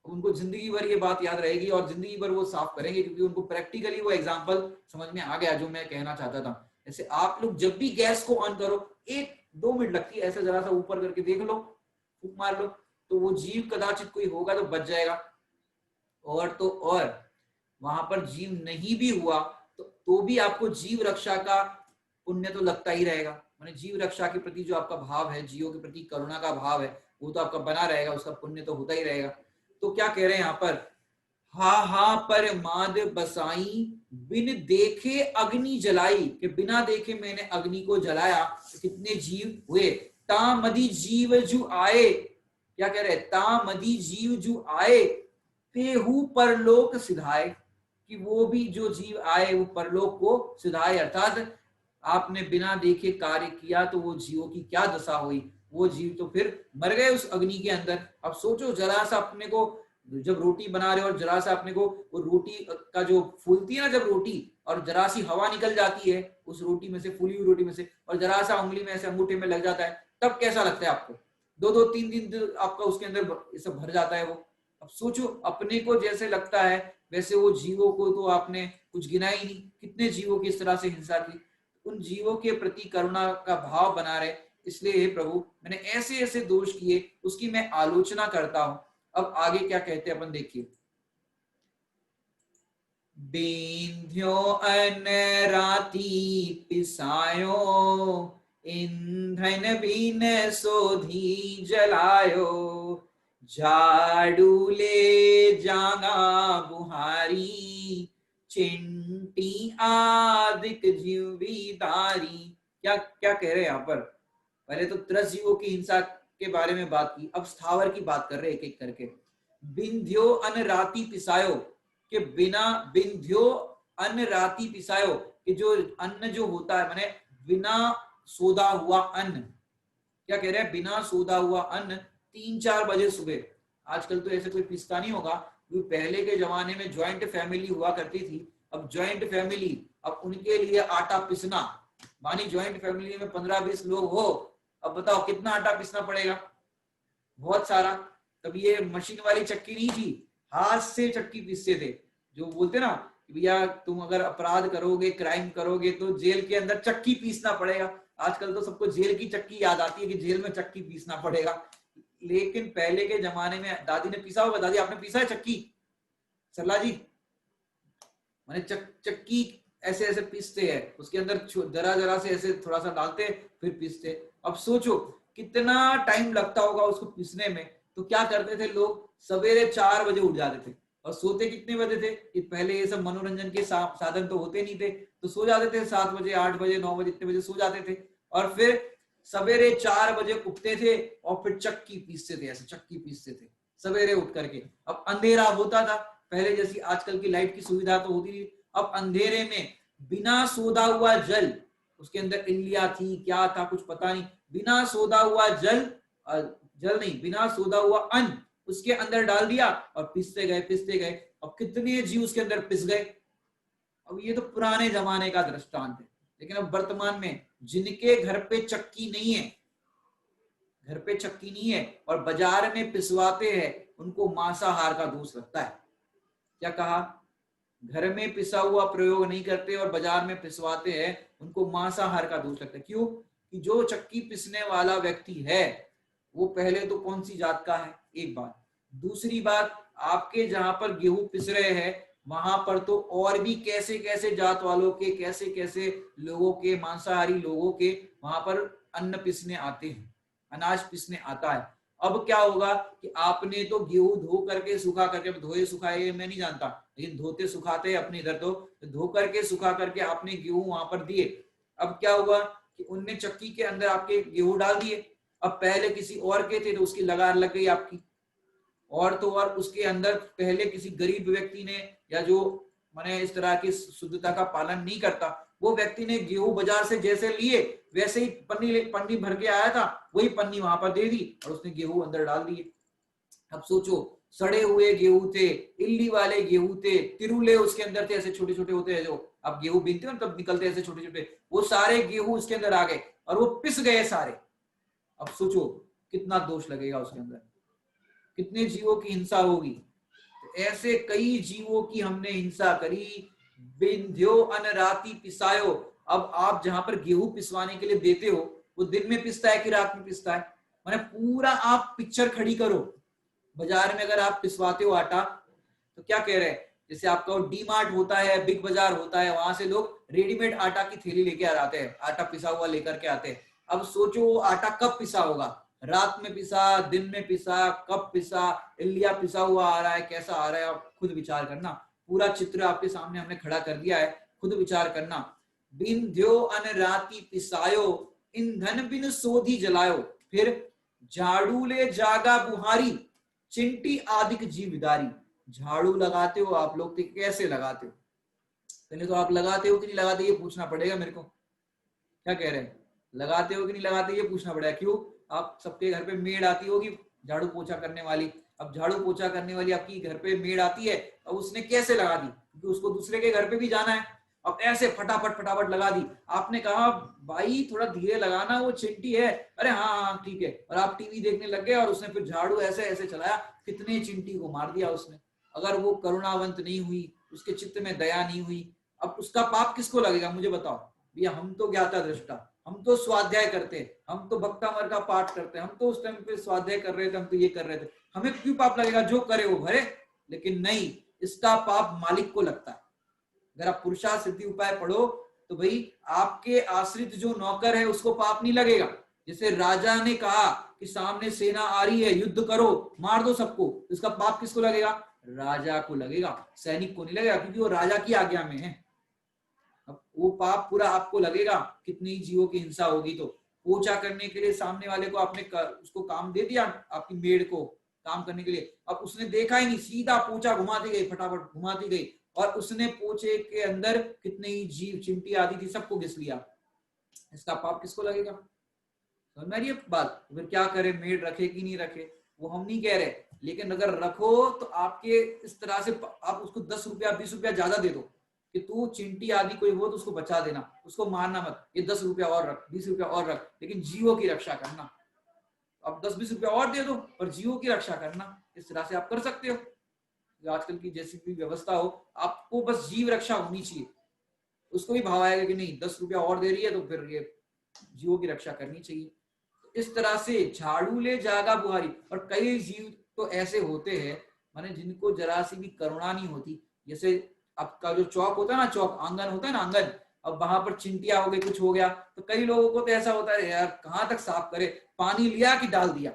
उनको जिंदगी भर ये बात याद रहेगी और जिंदगी भर वो साफ करेंगे, क्योंकि उनको प्रैक्टिकली वो एग्जांपल समझ में आ गया जो मैं कहना चाहता था। ऐसे आप लोग जब भी गैस को ऑन करो 1-2 मिनट लगती है, ऐसे जरा सा ऊपर करके देख लो, फूंक मार लो, तो वो जीव कदाचित कोई होगा तो बच जाएगा। और तो और वहां पर जीव नहीं भी हुआ तो भी आपको जीव रक्षा का पुण्य तो लगता ही रहेगा। माने जीव रक्षा के प्रति जो आपका भाव है, जीवों के प्रति करुणा का भाव है, वो तो आपका बना रहेगा, उसका पुण्य तो होता ही रहेगा। तो क्या कह रहे हैं यहाँ पर, हा हा पर माद बसाई बिन देखे अग्नि जलाई, कि बिना देखे मैंने अग्नि को जलाया तो कितने जीव हुए। तामदी जीव जु आए, क्या कह रहे हैं, तामदी जीव जु आए तेहू परलोक सिधाए, कि वो भी जो जीव आए वो परलोक को सिधाए, अर्थात आपने बिना देखे कार्य किया तो वो जीवों की क्या दशा हुई, वो जीव तो फिर मर गए उस अग्नि के अंदर। अब सोचो जरा सा अपने को, जब रोटी बना रहे हो और जरा सा अपने को वो रोटी का जो फूलती है ना जब रोटी, और जरा सी हवा निकल जाती है उस रोटी में से, फूली हुई रोटी में से, और जरा सा उंगली में ऐसे अंगूठे में लग जाता है, तब कैसा लगता है आपको। 2-2 3 दिन आपका उसके अंदर ये सब भर जाता है वो। अब सोचो अपने को जैसे लगता है वैसे वो जीवों को तो आपने कुछ गिना ही नहीं, कितने जीवों की इस तरह से हिंसा की। उन जीवों के प्रति करुणा का भाव बना रहे, इसलिए हे प्रभु मैंने ऐसे ऐसे दोष किए, उसकी मैं आलोचना करता हूं। अब आगे क्या कहते हैं अपन देखिए, बिंध्यो अन राती पिसायो ईंधन बिन सोधी जलायो, झाड़ू ले जाना बुहारी चिंटी आदिक जीवीदारी। क्या क्या कह रहे हैं यहाँ पर, पहले तो 10 जीवों की हिंसा के बारे में बात की, अब स्थावर की बात कर रहे हैं एक एक करके। बिंध्यो अन राती पिसायो, कि बिना बिंध्यो अन्न राती पिसायो, कि जो अन्न जो होता है माने बिना सोदा हुआ अन्न, क्या कह रहे हैं, बिना सोदा हुआ अन्न 3-4 बजे सुबह। आजकल तो ऐसे कोई पिसता नहीं होगा, क्योंकि पहले के जमाने में ज्वाइंट फैमिली हुआ करती थी। अब ज्वाइंट फैमिली, अब उनके लिए आटा पिसना, मानी ज्वाइंट फैमिली में 15-20 लोग हो, अब बताओ कितना आटा पिसना पड़ेगा, बहुत सारा। तब ये मशीन वाली चक्की नहीं थी, हाथ से चक्की पीसते थे। जो बोलते ना भैया तुम अगर अपराध करोगे, क्राइम करोगे तो जेल के अंदर चक्की पीसना पड़ेगा। आजकल तो सबको जेल की चक्की याद आती है कि जेल में चक्की पीसना पड़ेगा, लेकिन पहले के जमाने में दादी ने पीसा होगा। दादी आपने पीसा है चक्की, सरला जी? मैंने चक्की ऐसे ऐसे पीसते हैं, उसके अंदर जरा जरा से ऐसे थोड़ा सा डालते फिर पीसते। अब सोचो कितना टाइम लगता होगा उसको पीसने में। तो क्या करते थे लोग, सवेरे 4 बजे उठ जाते थे और सोते कितने बजे थे, कि पहले ये सब मनोरंजन के साधन तो होते नहीं थे, तो सो जाते थे 7 बजे 8 बजे 9 बजे इतने बजे सो जाते थे, और फिर सवेरे 4 बजे उठते थे और फिर चक्की पीसते थे, ऐसे चक्की पीसते थे सवेरे उठ करके। अब अंधेरा होता था, पहले जैसी आजकल की लाइट की सुविधा तो होती नहीं। अब अंधेरे में बिना सोधा हुआ जल, उसके अंदर इल्लिया थी क्या था कुछ पता नहीं, बिना सोधा हुआ जल नहीं, बिना सोधा हुआ अन्न उसके अंदर डाल दिया और पिसते गए पिसते गए। अब कितने जीव उसके अंदर पिस गए। अब ये तो पुराने जमाने का दृष्टांत है, लेकिन अब वर्तमान में जिनके घर पे चक्की नहीं है, घर पे चक्की नहीं है और बाजार में पिसवाते हैं, उनको मांसाहार का दोष लगता है। क्या कहा, घर में पिसा हुआ प्रयोग नहीं करते और बाजार में पिसवाते हैं, उनको मांसाहार का दोष लगता है। क्यों? कि जो चक्की पिसने वाला व्यक्ति है वो पहले तो कौन सी जात का है, एक बात। दूसरी बात, आपके जहां पर गेहूं पिस रहे हैं वहां पर तो और भी कैसे कैसे जात वालों के, कैसे कैसे लोगों के, मांसाहारी लोगों के वहां पर अन्न पिसने आते हैं, अनाज पिसने आता है। अब क्या होगा कि आपने तो गेहूं धो करके सुखा करके, धोए सुखाए मैं नहीं जानता, लेकिन धोते सुखाते अपने इधर तो धो करके सुखा करके आपने गेहूं वहां पर दिए। अब क्या हुआ कि उनने चक्की के अंदर आपके गेहूं डाल दिए। अब पहले किसी और के थे तो उसकी लगार लग गई आपकी, और तो और उसके अंदर पहले किसी गरीब व्यक्ति ने, या जो माने इस तरह की शुद्धता का पालन नहीं करता, वो व्यक्ति ने गेहूं बाजार से जैसे लिए वैसे ही पन्नी भर के आया था, वही पन्नी वहां पर दे दी और उसने गेहूं अंदर डाल दिए। अब सोचो, सड़े हुए गेहूं थे, इल्ली वाले गेहूं थे, तिरुले उसके अंदर थे, ऐसे छोटे छोटे होते हैं जो आप गेहूं बीनते हो तब निकलते ऐसे छोटे छोटे, वो सारे गेहूं उसके अंदर आ गए और वो पिस गए सारे। अब सोचो कितना दोष लगेगा उसके अंदर, कितने जीवों की हिंसा होगी। तो ऐसे कई जीवों की हमने हिंसा करी। बिंध्यो अन राती पिसायो, अब आप जहां पर गेहूं पिसवाने के लिए देते हो वो दिन में पिसता है कि रात में पिसता है, माने पूरा आप पिक्चर खड़ी करो। बाजार में अगर आप पिसवाते हो आटा तो क्या कह रहे हैं, जैसे आपका डी मार्ट होता है, बिग बाजार होता है, वहां से लोग रेडीमेड आटा की थैली लेके आते हैं, आटा पिसा हुआ लेकर के आते हैं। अब सोचो वो आटा कब पिसा होगा, रात में पिसा, दिन में पिसा, कब पिसा, इल्लिया पिसा हुआ आ रहा है, कैसा आ रहा है, आप खुद विचार करना। पूरा चित्र आपके सामने हमने खड़ा कर दिया है, खुद विचार करना। बिन द्यो अन राती पिसायो, ईंधन बिन सोधी जलायो, फिर झाड़ू ले जागा बुहारी, चिंटी आदिक जीवदारी। झाड़ू लगाते हो आप लोग तो कैसे लगाते हो? पहले तो आप लगाते हो कि नहीं लगाते ये पूछना पड़ेगा मेरे को। क्या कह रहे हैं, लगाते हो कि नहीं लगाते ये पूछना पड़ेगा। क्यों? आप सबके घर पे मेड आती होगी झाड़ू पोछा करने वाली। अब झाड़ू पोछा करने वाली आपकी घर पे मेड आती है, अब उसने कैसे लगा दी? क्योंकि उसको दूसरे के घर पे भी जाना है। अब ऐसे फटाफट फटाफट लगा दी। आपने कहा भाई थोड़ा धीरे लगाना, वो चिंटी है। अरे हाँ हाँ ठीक है। और आप टीवी देखने लग गए और उसने फिर झाड़ू ऐसे ऐसे चलाया, कितने चिंटी को मार दिया उसने। अगर वो करुणावंत नहीं हुई, उसके चित्त में दया नहीं हुई, अब उसका पाप किसको लगेगा मुझे बताओ भैया। हम तो ज्ञाता दृष्टा, हम तो स्वाध्याय करते, हम तो भक्तामर का पाठ करते, हम तो उस टाइम पे स्वाध्याय कर रहे थे, हम तो ये कर रहे थे, हमें क्यों पाप लगेगा? जो करे वो भरे। लेकिन नहीं, इसका पाप मालिक को लगता है। अगर आप पुरुषार्थ सिद्धि उपाय पढ़ो तो भाई आपके आश्रित जो नौकर है उसको पाप नहीं लगेगा। जैसे राजा ने कहा कि सामने सेना आ रही है, युद्ध करो, मार दो सबको, इसका पाप किसको लगेगा? राजा को लगेगा, सैनिक को नहीं लगेगा, क्योंकि वो राजा की आज्ञा में है। अब वो पाप पूरा आपको लगेगा, कितनी जीवों की हिंसा होगी। तो पोछा करने के लिए सामने वाले को आपने उसको काम दे दिया, आपकी मेड को काम करने के लिए। अब उसने देखा ही नहीं, सीधा पोछा घुमाती गई, फटाफट घुमाती गई, और उसने पोछे के अंदर कितने ही जीव चिंटी आदि थी सबको घिस लिया। इसका पाप किसको लगेगा? समझ में आ रही है बात? फिर क्या करे, मेड रखे कि नहीं रखे वो हम नहीं कह रहे, लेकिन अगर रखो तो आपके इस तरह से आप उसको 10 रुपया 20 रुपया ज्यादा दे दो कि तू चिंटी आदि कोई हो तो उसको बचा देना, उसको मारना मत, ये 10 रुपया और रख, 20 रुपया और रख, लेकिन जीवों की रक्षा करना। अब 10-20 रुपया और दे दो पर जीवों की रक्षा करना। इस तरह से आप कर सकते हो। आजकल की जैसी भी व्यवस्था हो, आपको बस जीव रक्षा होनी चाहिए। उसको भी भाव आएगा कि नहीं 10 रुपया और दे रही है तो फिर ये जीवों की रक्षा करनी चाहिए। इस तरह से झाड़ू ले जागा बुहारी। और कई जीव तो ऐसे होते हैं माने जिनको जरा सी भी करुणा नहीं होती। जैसे आपका जो चौक होता है ना, चौक आंगन होता है ना, आंगन, अब वहां पर चिंटिया हो गई, कुछ हो गया, तो कई लोगों को तो ऐसा होता है यार कहाँ तक साफ करे, पानी लिया कि डाल दिया।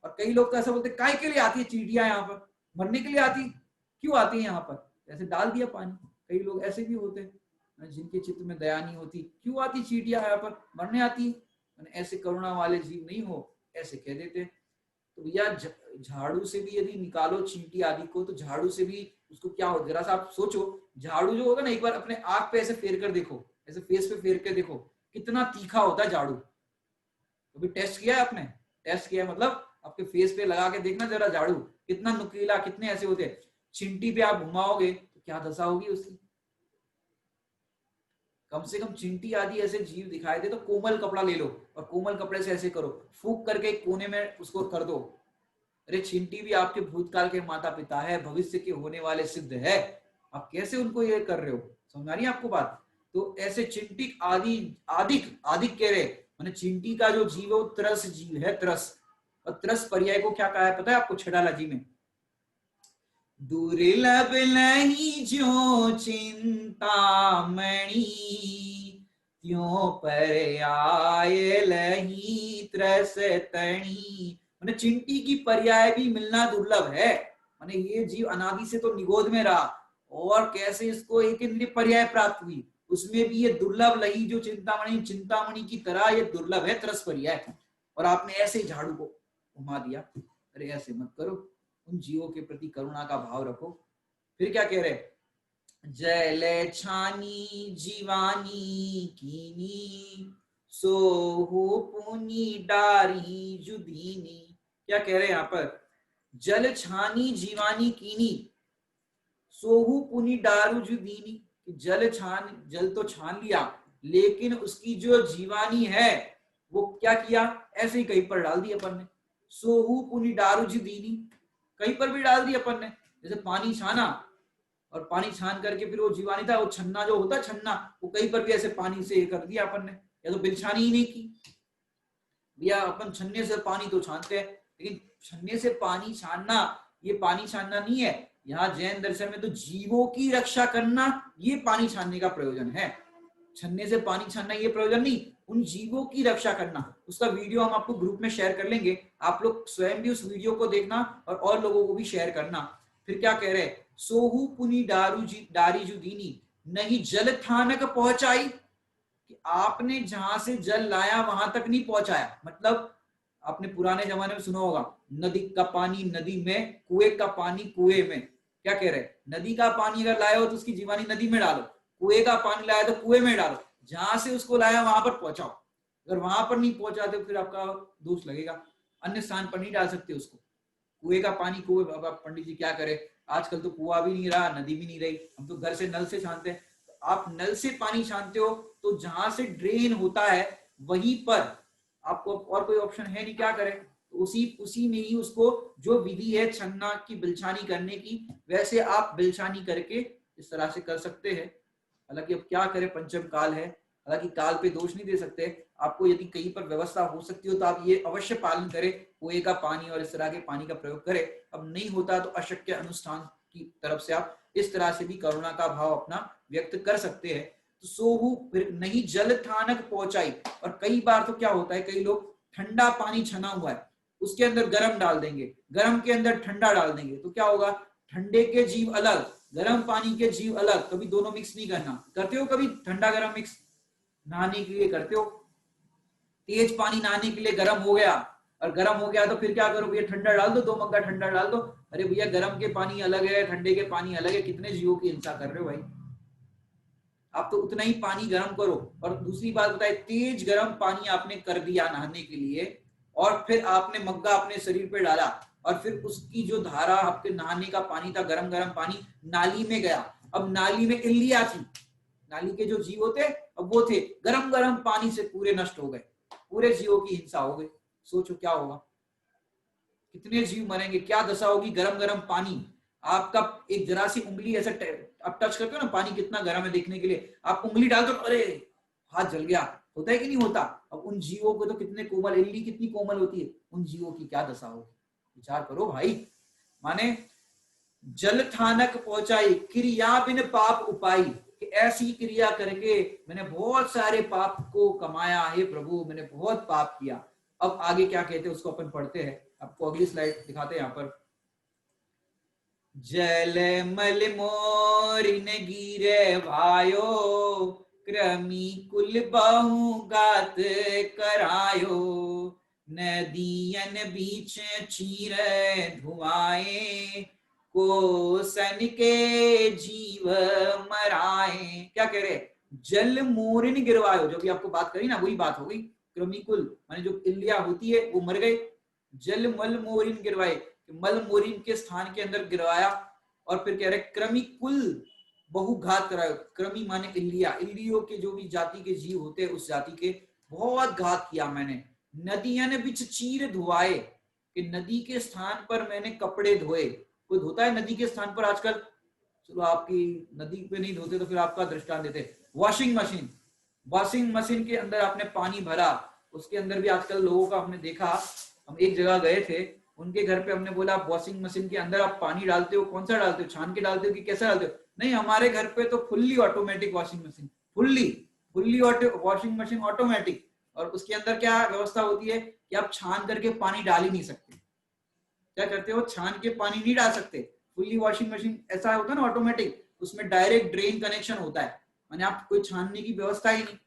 और कई लोग तो ऐसा बोलते काय के लिए आती है चींटियां यहाँ पर, मरने के लिए आती, क्यों आती है यहाँ पर, ऐसे डाल दिया पानी। कई लोग ऐसे भी होते हैं जिनके चित्त में दया नहीं होती, क्यों आती चींटियां यहाँ पर, मरने आती है। ऐसे करुणा वाले जीव नहीं हो, ऐसे कह देते। तो भैया झाड़ू से भी यदि निकालो चींटी आदि को, तो झाड़ू से भी उसको क्या हो, जरा सा आप सोचो, झाड़ू जो होगा ना, एक बार अपने आंख पे ऐसे फेर कर देखो, ऐसे फेस पे फेर कर देखो, कितना तीखा होता है झाड़ू। तो टेस्ट किया है आपने? टेस्ट किया मतलब आपके फेस पे लगा के देखना जरा, झाड़ू कितना नुकीला, कितने ऐसे होते हैं। चिंटी पे आप घुमाओगे तो क्या दशा होगी उसकी। कम से कम चिंटी आदि ऐसे जीव दिखाई दे तो कोमल कपड़ा ले लो और कोमल कपड़े से ऐसे करो, फूक करके एक कोने में उसको कर दो। अरे चिंटी भी आपके भूतकाल के माता पिता है, भविष्य के होने वाले सिद्ध है, आप कैसे उनको ये कर रहे हो? समझ आ रही है आपको बात? तो ऐसे चिंटी आदि, आदिक आदिक कह रहे मैंने चिंटी का जो जीव है वो त्रस जीव है, त्रस। और त्रस पर्याय को क्या कहा है पता है आपको छेड़ाला जी में? दुर्लभ नहीं जो चिंतामणि, त्यों पर आए लही त्रस तणी। मैंने चिंटी की पर्याय भी मिलना दुर्लभ है। मैंने ये जीव अनादि से तो निगोद में रहा, और कैसे इसको एक इंद्रिय पर्याय प्राप्त हुई, उसमें भी ये दुर्लभ लही जो चिंतामणि, चिंतामणि की तरह ये दुर्लभ है त्रस पर्याय। और आपने ऐसे ही झाड़ू को घुमा दिया। अरे ऐसे मत करो, उन जीवों के प्रति करुणा का भाव रखो। फिर क्या कह रहे, जल छानी जीवानी कीनी, सोहु पुनी डारी जुदीनी। क्या कह रहे हैं यहाँ पर? जल छानी जीवानी कीनी, सोहु पुनी डारू जुदीनी। जल छान, जल तो छान लिया, लेकिन उसकी जो जीवानी है वो क्या किया, ऐसे ही कहीं पर डाल दी अपन ने। सोहु पुनी डारू जुदीनी, कहीं पर भी डाल दी अपन ने। जैसे पानी छाना, और पानी छान करके फिर वो जीवानी था, वो छन्ना जो होता है छन्ना, वो कहीं पर भी ऐसे पानी से कर दिया अपन ने, या तो बिलछानी ही नहीं की। भैया अपन छन्ने से पानी तो छानते हैं, लेकिन छन्ने से पानी छानना ये पानी छानना नहीं है। यहाँ जैन दर्शन में तो जीवों की रक्षा करना ये पानी छानने का प्रयोजन है। छन्ने से पानी छानना ये प्रयोजन नहीं, उन जीवों की रक्षा करना। उसका वीडियो हम आपको ग्रुप में शेयर कर लेंगे, आप लोग स्वयं भी उस वीडियो को देखना और लोगों को भी शेयर करना। फिर क्या कह रहे, सोहू पुनी डारी जुदीनी नहीं जल थानक पहुंचाई, कि आपने जहां से जल लाया वहां तक नहीं पहुंचाया। मतलब आपने पुराने जमाने में सुना होगा, नदी का पानी नदी में, कुएं का पानी कुएं में। क्या कह रहे, नदी का पानी अगर लाए हो तो उसकी जीवानी नदी में डालो, कुएं का पानी लाया तो कुएं में डालो, जहां से उसको लाया वहां पर पहुंचाओ। अगर वहां पर नहीं पहुंचाते फिर आपका दोष लगेगा, अन्य स्थान पर नहीं डाल सकते उसको। कुएं का पानी कुएं, अब आप पंडित जी क्या करे, आजकल तो कुआं भी नहीं रहा, नदी भी नहीं रही, हम तो घर से नल से छानते हैं। तो आप नल से पानी छानते हो तो जहां से ड्रेन होता है वहीं पर आपको और कोई ऑप्शन है नहीं, क्या करें, तो उसी में ही उसको जो विधि है छन्ना की बिलछानी करने की, वैसे आप बिलछानी करके इस तरह से कर सकते हैं। हालांकि अब क्या करें, पंचम काल है, हालांकि काल पे दोष नहीं दे सकते। आपको यदि कहीं पर व्यवस्था हो सकती हो तो आप ये अवश्य पालन करें, कुएं का पानी और इस तरह के पानी का प्रयोग करें। अब नहीं होता तो अशक्य अनुष्ठान की तरफ से आप इस तरह से भी करुणा का भाव अपना व्यक्त कर सकते हैं। तो सोहू फिर नहीं जल थानक पहुंचाई। और कई बार तो क्या होता है, कई लोग ठंडा पानी छना हुआ है उसके अंदर गर्म डाल देंगे, गर्म के अंदर ठंडा डाल देंगे, तो क्या होगा, ठंडे के जीव अलग, गर्म पानी के जीव अलग, कभी दोनों मिक्स नहीं करना। करते हो कभी ठंडा गर्म मिक्स नहाने के लिए करते हो? तेज पानी नहाने के लिए गर्म हो गया, और गर्म हो गया तो फिर क्या करो भैया, ठंडा डाल दो, 2 मग्गा ठंडा डाल दो। अरे भैया गर्म के पानी अलग है, ठंडे के पानी अलग है, कितने जीवों की हिंसा कर रहे हो भाई। आप तो उतना ही पानी गर्म करो। और दूसरी बात बताए, तेज गर्म पानी आपने कर दिया नहाने के लिए, और फिर आपने मग्गा अपने शरीर पे डाला, और फिर उसकी जो धारा आपके नहाने का पानी था, गरम गरम पानी नाली में गया। अब नाली में इल्लियां थी, नाली के जो जीव होते अब वो थे, गरम गरम पानी से पूरे नष्ट हो गए, पूरे जीवों की हिंसा हो गई। सोचो क्या होगा, कितने जीव मरेंगे, क्या दशा होगी। गरम गरम पानी, आपका एक जरा सी उंगली ऐसे आप टच करते हो ना, पानी कितना गर्म है देखने के लिए, आप उंगली डाल दो, अरे हाथ जल गया, होता है कि नहीं होता। अब उन जीवों को तो कितने कोमल, इल्ली कितनी कोमल होती है, उन जीवों की क्या दशा होगी, विचार करो भाई। माने जल थानक पहुंचाई, क्रिया बिन पाप उपाई, कि ऐसी क्रिया करके मैंने बहुत सारे पाप को कमाया है प्रभु, मैंने बहुत पाप किया। अब आगे क्या कहते हैं उसको अपन पढ़ते हैं, आपको अगली स्लाइड दिखाते हैं। यहाँ पर जल मल मोरिन गिरे भायो, क्रमी कुल बहु गात करायो, नदियन बीच चीर धुआए, को सन के जीव मराए। क्या कह रहे, जल मोरिन गिरवायो, जो भी आपको बात करी ना वही बात हो गई। क्रमिकुल माने जो इल्लियां होती है वो मर गए, जल मल मोरिन गिरवाए, मल मोरिन के स्थान के अंदर गिरवाया। और फिर कह रहे क्रमी कुल बहुघात करायो, क्रमी माने इल्लिया, इल्लियों के जो भी जाति के जीव होते हैं उस जाति के बहुत घात किया मैंने। नदियन बिच चीर धुआए, कि नदी के स्थान पर मैंने कपड़े धोए। कोई धोता है नदी के स्थान पर आजकल? चलो आपकी नदी पे नहीं धोते तो फिर आपका दृष्टांत देते, वॉशिंग मशीन, वॉशिंग मशीन के अंदर आपने पानी भरा, उसके अंदर भी आजकल लोगों का हमने देखा। हम एक जगह गए थे, उनके घर पे हमने बोला वॉशिंग मशीन के अंदर आप पानी डालते हो, कौन सा डालते हो, छान के डालते हो कि कैसा डालते हो? नहीं, हमारे घर पे तो fully automatic washing machine, fully washing machine automatic. और उसके अंदर क्या व्यवस्था होती है कि आप छान करके पानी डाल ही नहीं सकते। क्या करते हो, छान के पानी नहीं डाल सकते। फुल्ली वॉशिंग मशीन ऐसा होता है ना ऑटोमेटिक, उसमें डायरेक्ट ड्रेन कनेक्शन होता है, माने आप कोई छानने की व्यवस्था ही नहीं।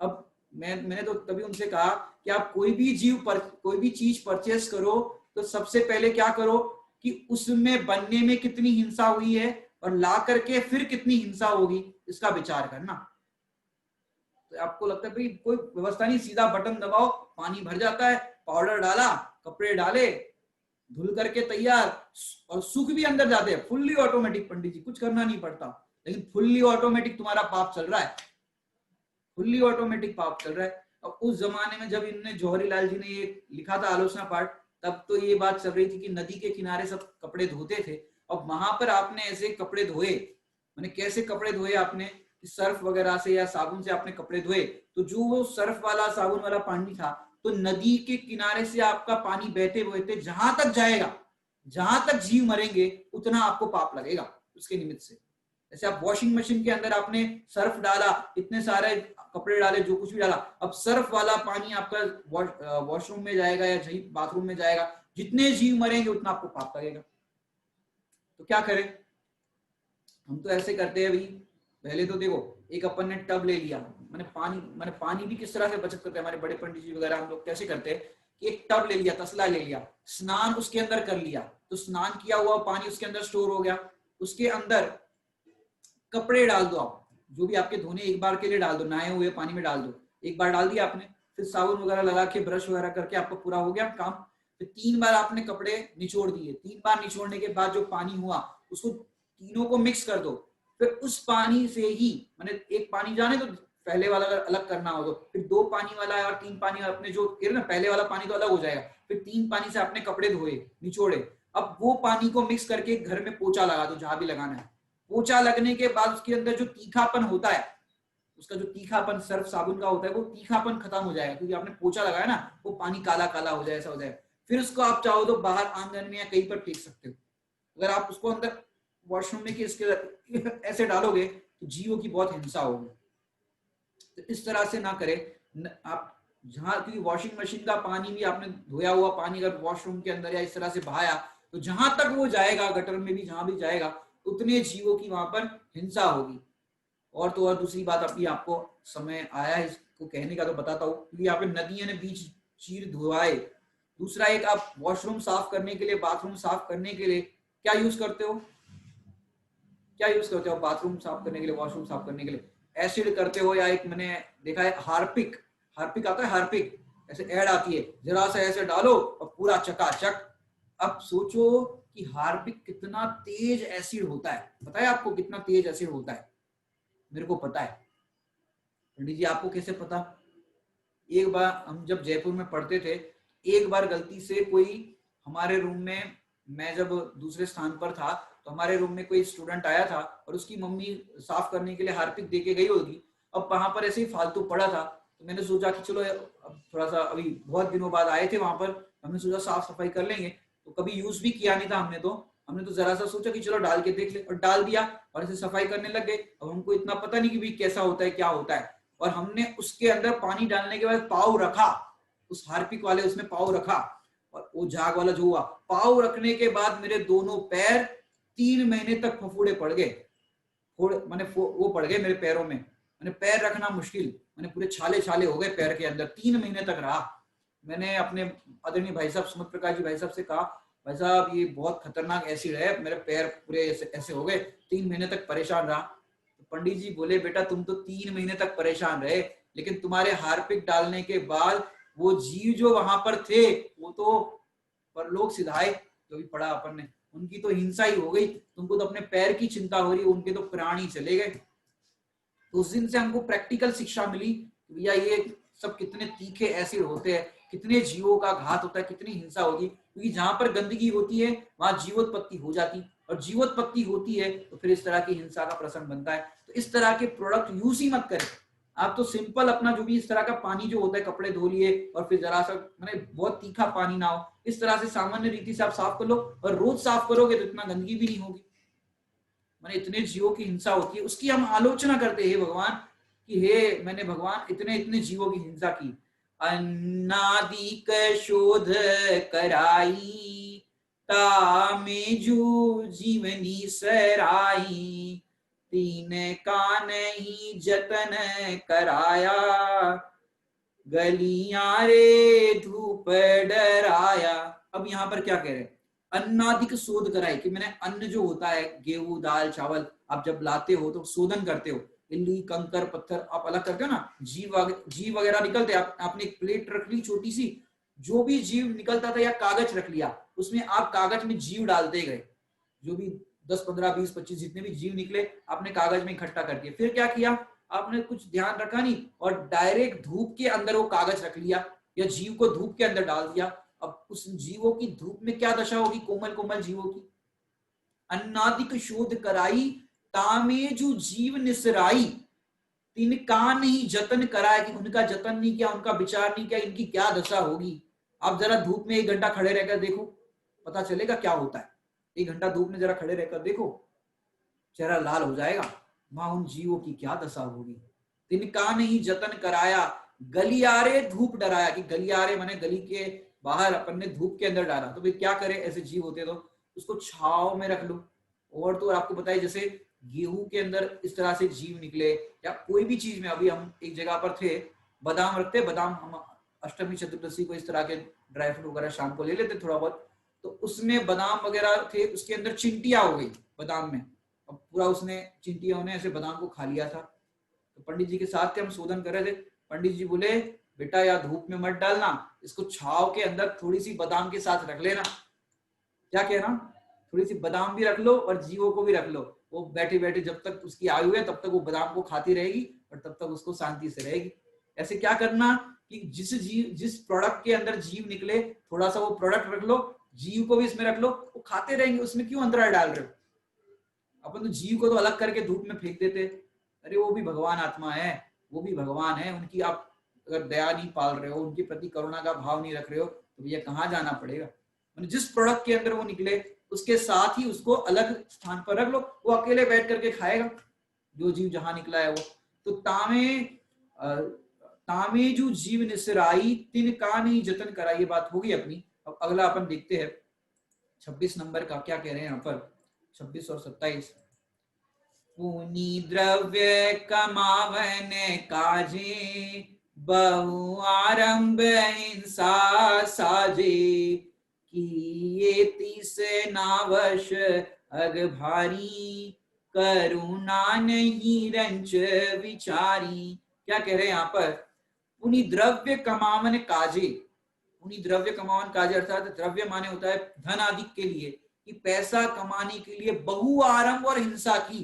अब मैंने तो तभी उनसे कहा कि आप कोई भी चीज परचेस करो तो सबसे पहले क्या करो कि उसमें बनने में कितनी हिंसा हुई है और ला करके फिर कितनी हिंसा होगी इसका विचार करना। तो आपको लगता है भाई कोई व्यवस्था नहीं, सीधा बटन दबाओ, पानी भर जाता है, पाउडर डाला, कपड़े डाले, धुल करके तैयार, और सूख भी अंदर जाते हैं। फुल्ली ऑटोमेटिक पंडित जी, कुछ करना नहीं पड़ता। लेकिन फुल्ली ऑटोमेटिक तुम्हारा पाप चल रहा है, फुल्ली ऑटोमेटिक पाप चल रहा है। अब उस जमाने में जब इनने जौहरी लाल जी ने ये लिखा था आलोचना पाठ, तब तो ये बात चल रही थी कि नदी के किनारे सब कपड़े धोते थे। अब वहां पर आपने ऐसे कपड़े धोए, मैंने कैसे कपड़े धोए आपने, सर्फ वगैरह से या साबुन से आपने कपड़े धोए, तो जो वो सर्फ वाला साबुन वाला पानी था, तो नदी के किनारे से आपका पानी बहते बहते जहां तक जाएगा जहां तक जीव मरेंगे उतना आपको पाप लगेगा उसके निमित्त से। जैसे आप वॉशिंग मशीन के अंदर आपने सर्फ डाला, इतने सारे कपड़े डाले, जो कुछ भी डाला, अब सर्फ वाला पानी आपका वॉशरूम में जाएगा या बाथरूम में जाएगा, जितने जीव मरेंगे उतना आपको पाप लगेगा। तो क्या करें? हम तो ऐसे करते हैं भाई, पहले तो देखो एक अपन ने टब ले लिया, मैंने पानी भी किस तरह से बचत करते हैं हमारे बड़े पंडित जी वगैरह, हम लोग कैसे करते हैं कि एक टब ले लिया, तसला ले लिया, स्नान उसके अंदर कर लिया, तो स्नान किया हुआ पानी उसके अंदर स्टोर हो गया, उसके अंदर कपड़े डाल दो, आप जो भी आपके धोने एक बार के लिए डाल दो, नहाए हुए पानी में डाल दो, एक बार डाल दिया आपने, फिर साबुन वगैरह लगा के ब्रश वगैरह करके आपका पूरा हो गया काम। फिर 3 बार आपने कपड़े निचोड़ दिए, 3 बार निचोड़ने के बाद जो पानी हुआ उसको तीनों को मिक्स कर दो, फिर उस पानी से ही, मैंने एक पानी जाने तो पहले वाला अगर अलग करना हो तो फिर 2 पानी वाला और 3 पानी वाला, अपने जो ना पहले वाला पानी तो अलग हो जाएगा, फिर 3 पानी से आपने कपड़े धोए निचोड़े, अब वो पानी को मिक्स करके घर में पोछा लगा दो जहां भी लगाना है। पोछा लगने के बाद उसके अंदर जो तीखापन होता है, उसका जो तीखापन सर्फ साबुन का होता है, वो तीखापन खत्म हो जाएगा, क्योंकि आपने पोछा लगाया ना, वो पानी काला काला हो जाए, ऐसा हो जाए। फिर उसको आप चाहो तो बाहर आंगन में या कहीं पर फेंक सकते हो। अगर आप उसको अंदर वॉशरूम में इसके ऐसे डालोगे तो जीवों की बहुत हिंसा होगी। तो इस तरह से ना करें आप, जहां, क्योंकि वॉशिंग मशीन का पानी भी आपने धोया हुआ पानी अगर वॉशरूम के अंदर या इस तरह से बहाया तो जहां तक वो जाएगा, गटर में भी जहां भी जाएगा, उतने जीवों की वहां पर हिंसा होगी। और तो और दूसरी बात, अभी आपको समय आया है इसको कहने का तो बताता हूँ, क्योंकि यहाँ पे नदियों ने बीच चीर धुआए। दूसरा, एक आप वॉशरूम साफ करने के लिए, बाथरूम साफ करने के लिए क्या यूज करते हो? क्या यूज करते हो बाथरूम साफ करने के लिए, वॉशरूम साफ करने के लिए? एसिड करते हो, या एक मैंने देखा है हार्पिक, हार्पिक आता है, हार्पिक ऐसे ऐड आती है, जरा सा ऐसे डालो और पूरा चकाचक। अब सोचो कि हार्पिक कितना तेज एसिड होता है, पता है आपको कितना तेज एसिड होता है? मेरे को पता है। पंडित जी आपको कैसे पता? एक बार हम जब जयपुर में पढ़ते थे, एक बार गलती से कोई हमारे रूम में, मैं जब दूसरे स्थान पर था तो हमारे रूम में कोई स्टूडेंट आया था और उसकी मम्मी साफ करने के लिए हार्पिक दे के गई होगी। अब वहां पर ऐसे ही फालतू पड़ा था, तो मैंने सोचा कि चलो अब थोड़ा सा, अभी बहुत दिनों बाद आए थे वहां पर, हमने सोचा साफ सफाई कर लेंगे, तो कभी यूज भी किया नहीं था हमने तो जरा सा सोचा कि चलो डाल के देख ले, और डाल दिया और ऐसे सफाई करने लग गए। अब हमको इतना पता नहीं कि भाई कैसा होता है, क्या होता है, और हमने उसके अंदर पानी डालने के बाद पाव रखा, उस हार्पिक वाले उसमें पाव रखा, और वो झाग वाला जो हुआ, पाव रखने के बाद मेरे दोनों पैर 3 महीने तक फफूड़े पड़ गए, मैंने वो पड़ गए मेरे पैरों में, मैंने पैर रखना मुश्किल, मैंने पूरे छाले छाले हो गए पैर के अंदर, 3 महीने तक रहा। मैंने अपने आदरणीय भाई साहब सुमित प्रकाश जी भाई साहब से कहा, भाई साहब ये बहुत खतरनाक एसिड है, मेरे पैर पूरे ऐसे हो गए, 3 महीने तक परेशान रहा। तो पंडित जी बोले, बेटा तुम तो 3 महीने तक परेशान रहे, लेकिन तुम्हारे हार्पिक डालने के बाद वो जीव जो वहां पर थे वो तो परलोक सिधाए, जो भी पढ़ा अपन ने, उनकी तो हिंसा ही हो गई। तुमको तो अपने पैर की चिंता हो रही है, उनके तो प्राण ही चले गए। तो उस दिन से हमको प्रैक्टिकल शिक्षा मिली, भैया ये सब कितने तीखे एसिड होते हैं, कितने जीवों का घात होता है, कितनी हिंसा होगी, क्योंकि जहां पर गंदगी होती है वहां जीवोत्पत्ति हो जाती, और जीवोत्पत्ति होती है तो फिर इस तरह की हिंसा का प्रसंग बनता है। तो इस तरह के प्रोडक्ट यूज ही मत करें आप, तो सिंपल अपना जो भी इस तरह का पानी जो होता है, कपड़े धो लिए और फिर जरा सा, मैंने बहुत तीखा पानी ना हो, इस तरह से सामान्य रीति से आप साफ कर लो, और रोज साफ करोगे तो इतना गंदगी भी नहीं होगी। मैंने इतने जीवों की हिंसा होती है, उसकी हम आलोचना करते हैं भगवान कि हे मैंने भगवान इतने इतने जीवों की हिंसा की। अन्नादिक शोध कराई, तामेजु जीवनी सराई, तीन का नहीं जतन कराया, गलियां रे धूप डराया। अब यहाँ पर क्या कह रहे हैं? अन्नादिक शोध कराई, कि मैंने अन्न जो होता है, गेहूं दाल चावल, आप जब लाते हो तो शोधन करते हो, इल्ली कंकर पत्थर आप अलग करते हो ना, जीव वगैरह निकलते, आपने एक प्लेट रख ली छोटी सी, जो भी जीव निकलता था, या कागज रख लिया, उसमें आप कागज में जीव डालते गए, जो भी 10 15 20 25 जितने भी जीव निकले आपने कागज में इकट्ठा कर दिया। फिर क्या किया आपने? कुछ ध्यान रखा नहीं, और डायरेक्ट धूप के अंदर वो कागज रख लिया, या जीव को धूप के अंदर डाल दिया। अब उस जीवों की धूप में क्या दशा होगी, कोमल कोमल जीवों की। अन्नादिक शोध कराई, तामेजु जीव निसराई, तिनका नहीं जतन कराया, कि उनका जतन नहीं किया, उनका विचार नहीं किया, इनकी क्या दशा होगी। आप जरा धूप में 1 घंटा खड़े रहकर देखो, पता चलेगा क्या होता है। 1 घंटा धूप में जरा खड़े रहकर देखो, चेहरा लाल हो जाएगा। मां उन जीवों की क्या दशा होगी। तिनका नहीं जतन कराया, गलियारे धूप डराया, कि गलियारे माने गली के बाहर अपन ने धूप के अंदर डाला, तो भाई क्या करे, ऐसे जीव होते तो उसको छाव में रख लो। और तो आपको पता है जैसे गेहूं के अंदर इस तरह से जीव निकले, या कोई भी चीज में, अभी हम एक जगह पर थे, बादाम रखते, बादाम हम अष्टमी चतुर्दशी को इस तरह के ड्राई फ्रूट वगैरह शाम को ले लेते थोड़ा बहुत, तो उसमें बादाम वगैरह थे, उसके अंदर चिंटिया हो गई बादाम में, अब पूरा उसने चिंटियों ने ऐसे बादाम को खा लिया था। तो पंडित जी के साथ थे, हम शोधन कर रहे थे, पंडित जी बोले बेटा या धूप में मत डालना, इसको छाव के अंदर थोड़ी सी बादाम के साथ रख लेना। क्या कहना, थोड़ी सी बादाम भी रख लो और जीवों को भी रख लो, वो बैठे बैठे जब तक उसकी आयु है तब तक वो बादाम को खाती रहेगी और तब तक उसको शांति से रहेगी। ऐसे क्या करना कि जिस प्रोडक्ट के अंदर जीव निकले, थोड़ा सा वो प्रोडक्ट रख लो, जीव को भी इसमें रख लो, वो खाते रहेंगे, उसमें क्यों अंतराल डाल रहे हो। अपन तो जीव को तो अलग करके धूप में फेंक देते, अरे वो भी भगवान आत्मा है, वो भी भगवान है, उनकी आप अगर दया नहीं पाल रहे हो, उनके प्रति करुणा का भाव नहीं रख रहे हो, तो भैया कहाँ जाना पड़ेगा। जिस प्रोडक्ट के अंदर वो निकले उसके साथ ही उसको अलग स्थान पर रख लो, वो अकेले बैठ करके खाएगा जो जीव जहां निकला है वो। तो तामे जो जीव निसराई तिन का नहीं जतन करा, ये बात होगी अपनी। अब अगला अपन देखते हैं 26 नंबर का, क्या कह रहे हैं यहाँ पर 26 और 27। पुनि द्रव्य कमावन काजे, बहु आरंभ हिंसा साजे, किए तिस नावश अग भारी, करुणा नहीं रंच विचारी। क्या कह रहे हैं यहाँ पर, पुनि द्रव्य कमावन काजे, पुनि द्रव्य कमावन काजे अर्थात द्रव्य माने होता है धन आदि के लिए, कि पैसा कमाने के लिए बहु आरंभ और हिंसा की।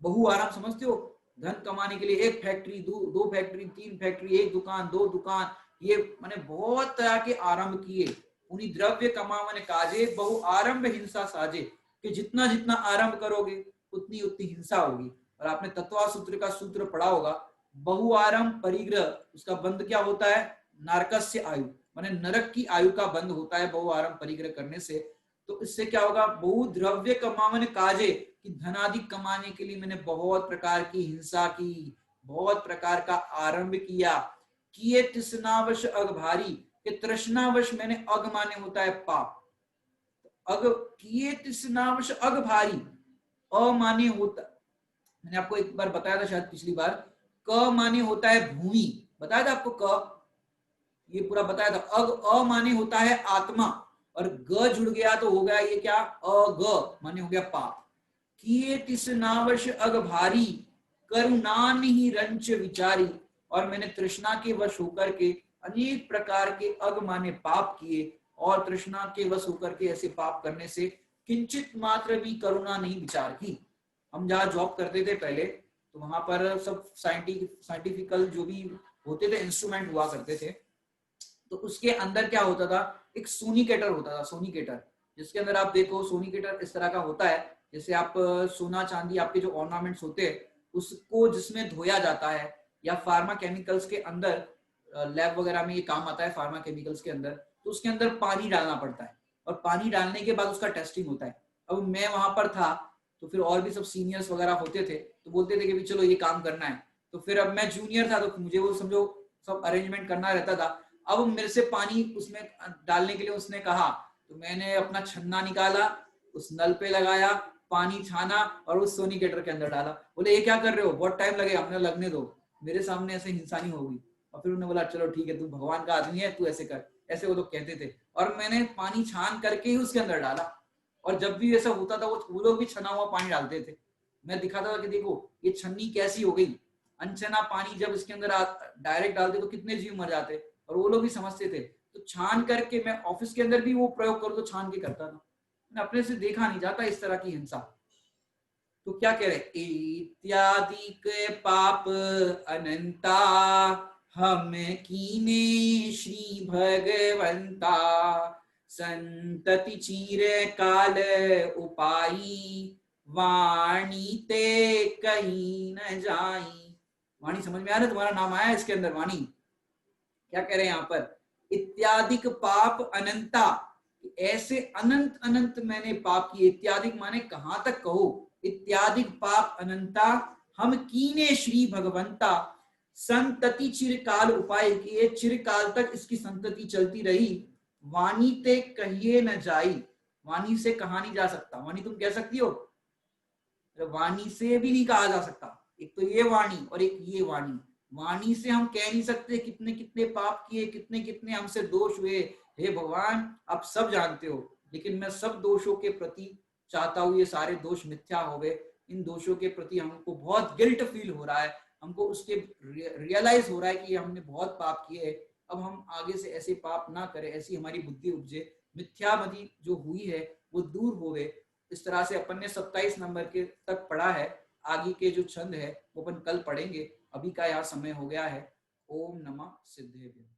बहु आरंभ समझते हो, धन कमाने के लिए एक फैक्ट्री, दो फैक्ट्री, 3 फैक्ट्री, एक दुकान, 2 दुकान, ये माने बहुत तरह के आरंभ किए। पुनि द्रव्य कमावन काजे, बहु आरंभ हिंसा साजे, कि जितना जितना आरंभ करोगे उतनी उतनी हिंसा होगी। और आपने तत्वा सूत्र का सूत्र पढ़ा होगा, बहु आरंभ परिग्रह, उसका बंद क्या होता है, नारकस्य आयु, माने नरक की आयु का बंद होता है बहु आरंभ परिग्रह करने से। तो इससे क्या होगा, बहु द्रव्य कमावन काजे, कि धनाधिक कमाने के लिए मैंने बहुत प्रकार की हिंसा की, बहुत प्रकार का आरंभ किया। किए तृष्णावश अग भारी, कि तृष्णावश मैंने अग माने होता है पाप, अग किए तृष्णावश अग भारी, अमाने होता, मैंने आपको एक बार बताया था शायद पिछली बार, क माने होता है भूमि, बताया था आपको, क ये पूरा बताया था। अग अमाने होता है आत्मा, और ग जुड़ गया तो हो गया ये क्या, अग माने हो गया पाप। किए तृष्णावश अग भारी, करुणान ही रंच विचारी, और मैंने तृष्णा के वश होकर के अनेक प्रकार के अग माने पाप किए, और तृष्णा के वश होकर के ऐसे पाप करने से किंचित मात्र भी करुणा नहीं विचार की। हम जहाँ जॉब करते थे पहले, तो वहां पर सब साइंटिफिकल जो भी होते थे इंस्ट्रूमेंट हुआ करते थे, तो उसके अंदर क्या होता था, एक सोनिकेटर होता था, सोनिकेटर, जिसके अंदर आप देखो सोनिकेटर इस तरह का होता है, जैसे आप सोना चांदी आपके जो ऑर्नामेंट्स होते हैं उसको जिसमें धोया जाता है, या फार्मा केमिकल्स के अंदर लैब वगैरह में ये काम आता है, फार्मा केमिकल्स के अंदर, तो उसके अंदर पानी डालना पड़ता है, और पानी डालने के बाद उसका टेस्टिंग होता है। अब मैं वहां पर था, तो फिर और भी सब सीनियर्स वगैरह होते थे, तो बोलते थे कि चलो ये काम करना है, तो फिर अब मैं जूनियर था तो मुझे वो समझो सब अरेंजमेंट करना रहता था। अब मेरे से पानी उसमें डालने के लिए उसने कहा, तो मैंने अपना छन्ना निकाला, उस नल पे लगाया, पानी छाना और उस सोनिकेटर के अंदर डाला। बोले ये क्या कर रहे हो, बहुत टाइम लगेगा। हमने लगने दो, मेरे सामने ऐसे हिंसा नहीं होगी। और फिर उन्होंने बोला चलो ठीक है, तू भगवान का आदमी है, तू ऐसे कर, ऐसे वो लोग कहते थे। और मैंने पानी छान करके ही उसके अंदर डाला, और जब भी ऐसा होता था वो लोग भी छना हुआ पानी डालते थे। मैं दिखाता था कि देखो ये छन्नी कैसी हो गई, अनछना पानी जब इसके अंदर डायरेक्ट डालते तो कितने जीव मर जाते, और वो लोग भी समझते थे। तो छान करके मैं ऑफिस के अंदर भी वो प्रयोग करूँ तो छान के करता था, अपने से देखा नहीं जाता इस तरह की हिंसा। तो क्या कह रहे, इत्यादि के पाप अनंता, हम कीने श्री भगवंता, संतति चीर काल उपाई, वाणी ते कहीं न जाई। वाणी समझ में आ रहा है, तुम्हारा नाम आया इसके अंदर वाणी। क्या कह रहे हैं यहाँ पर, इत्यादिक पाप अनंता, कि ऐसे अनंत अनंत मैंने पाप किए, इत्यादि माने कहां तक कहो, इत्यादि पाप अनंता हम कीने श्री भगवंता, संतति चिरकाल उपाय किए, चिरकाल तक इसकी संतति चलती रही, वाणी ते कहिए न जाई, वाणी से कहा नहीं जा सकता, वाणी तुम कह सकती हो, वाणी से भी नहीं कहा जा सकता, एक तो ये वाणी और एक ये वाणी, वाणी से हम कह नहीं सकते कितने कितने पाप किए, कितने कितने हमसे दोष हुए, हे भगवान आप सब जानते हो, लेकिन मैं सब दोषों के प्रति चाहता हूं ये सारे दोष मिथ्या हो गए, इन दोषों के प्रति हमको बहुत गिल्ट फील हो रहा है, हमको उसके रियलाइज हो रहा है कि ये हमने बहुत पाप किए, अब हम आगे से ऐसे पाप ना करें, ऐसी हमारी बुद्धि उपजे, मिथ्यामति जो हुई है वो दूर हो गए। इस तरह से अपन ने 27 नंबर के तक पढ़ा है, आगे के जो छंद है वो अपन कल पढ़ेंगे, अभी का यहाँ समय हो गया है। ओम नमः सिद्धेभ्यो।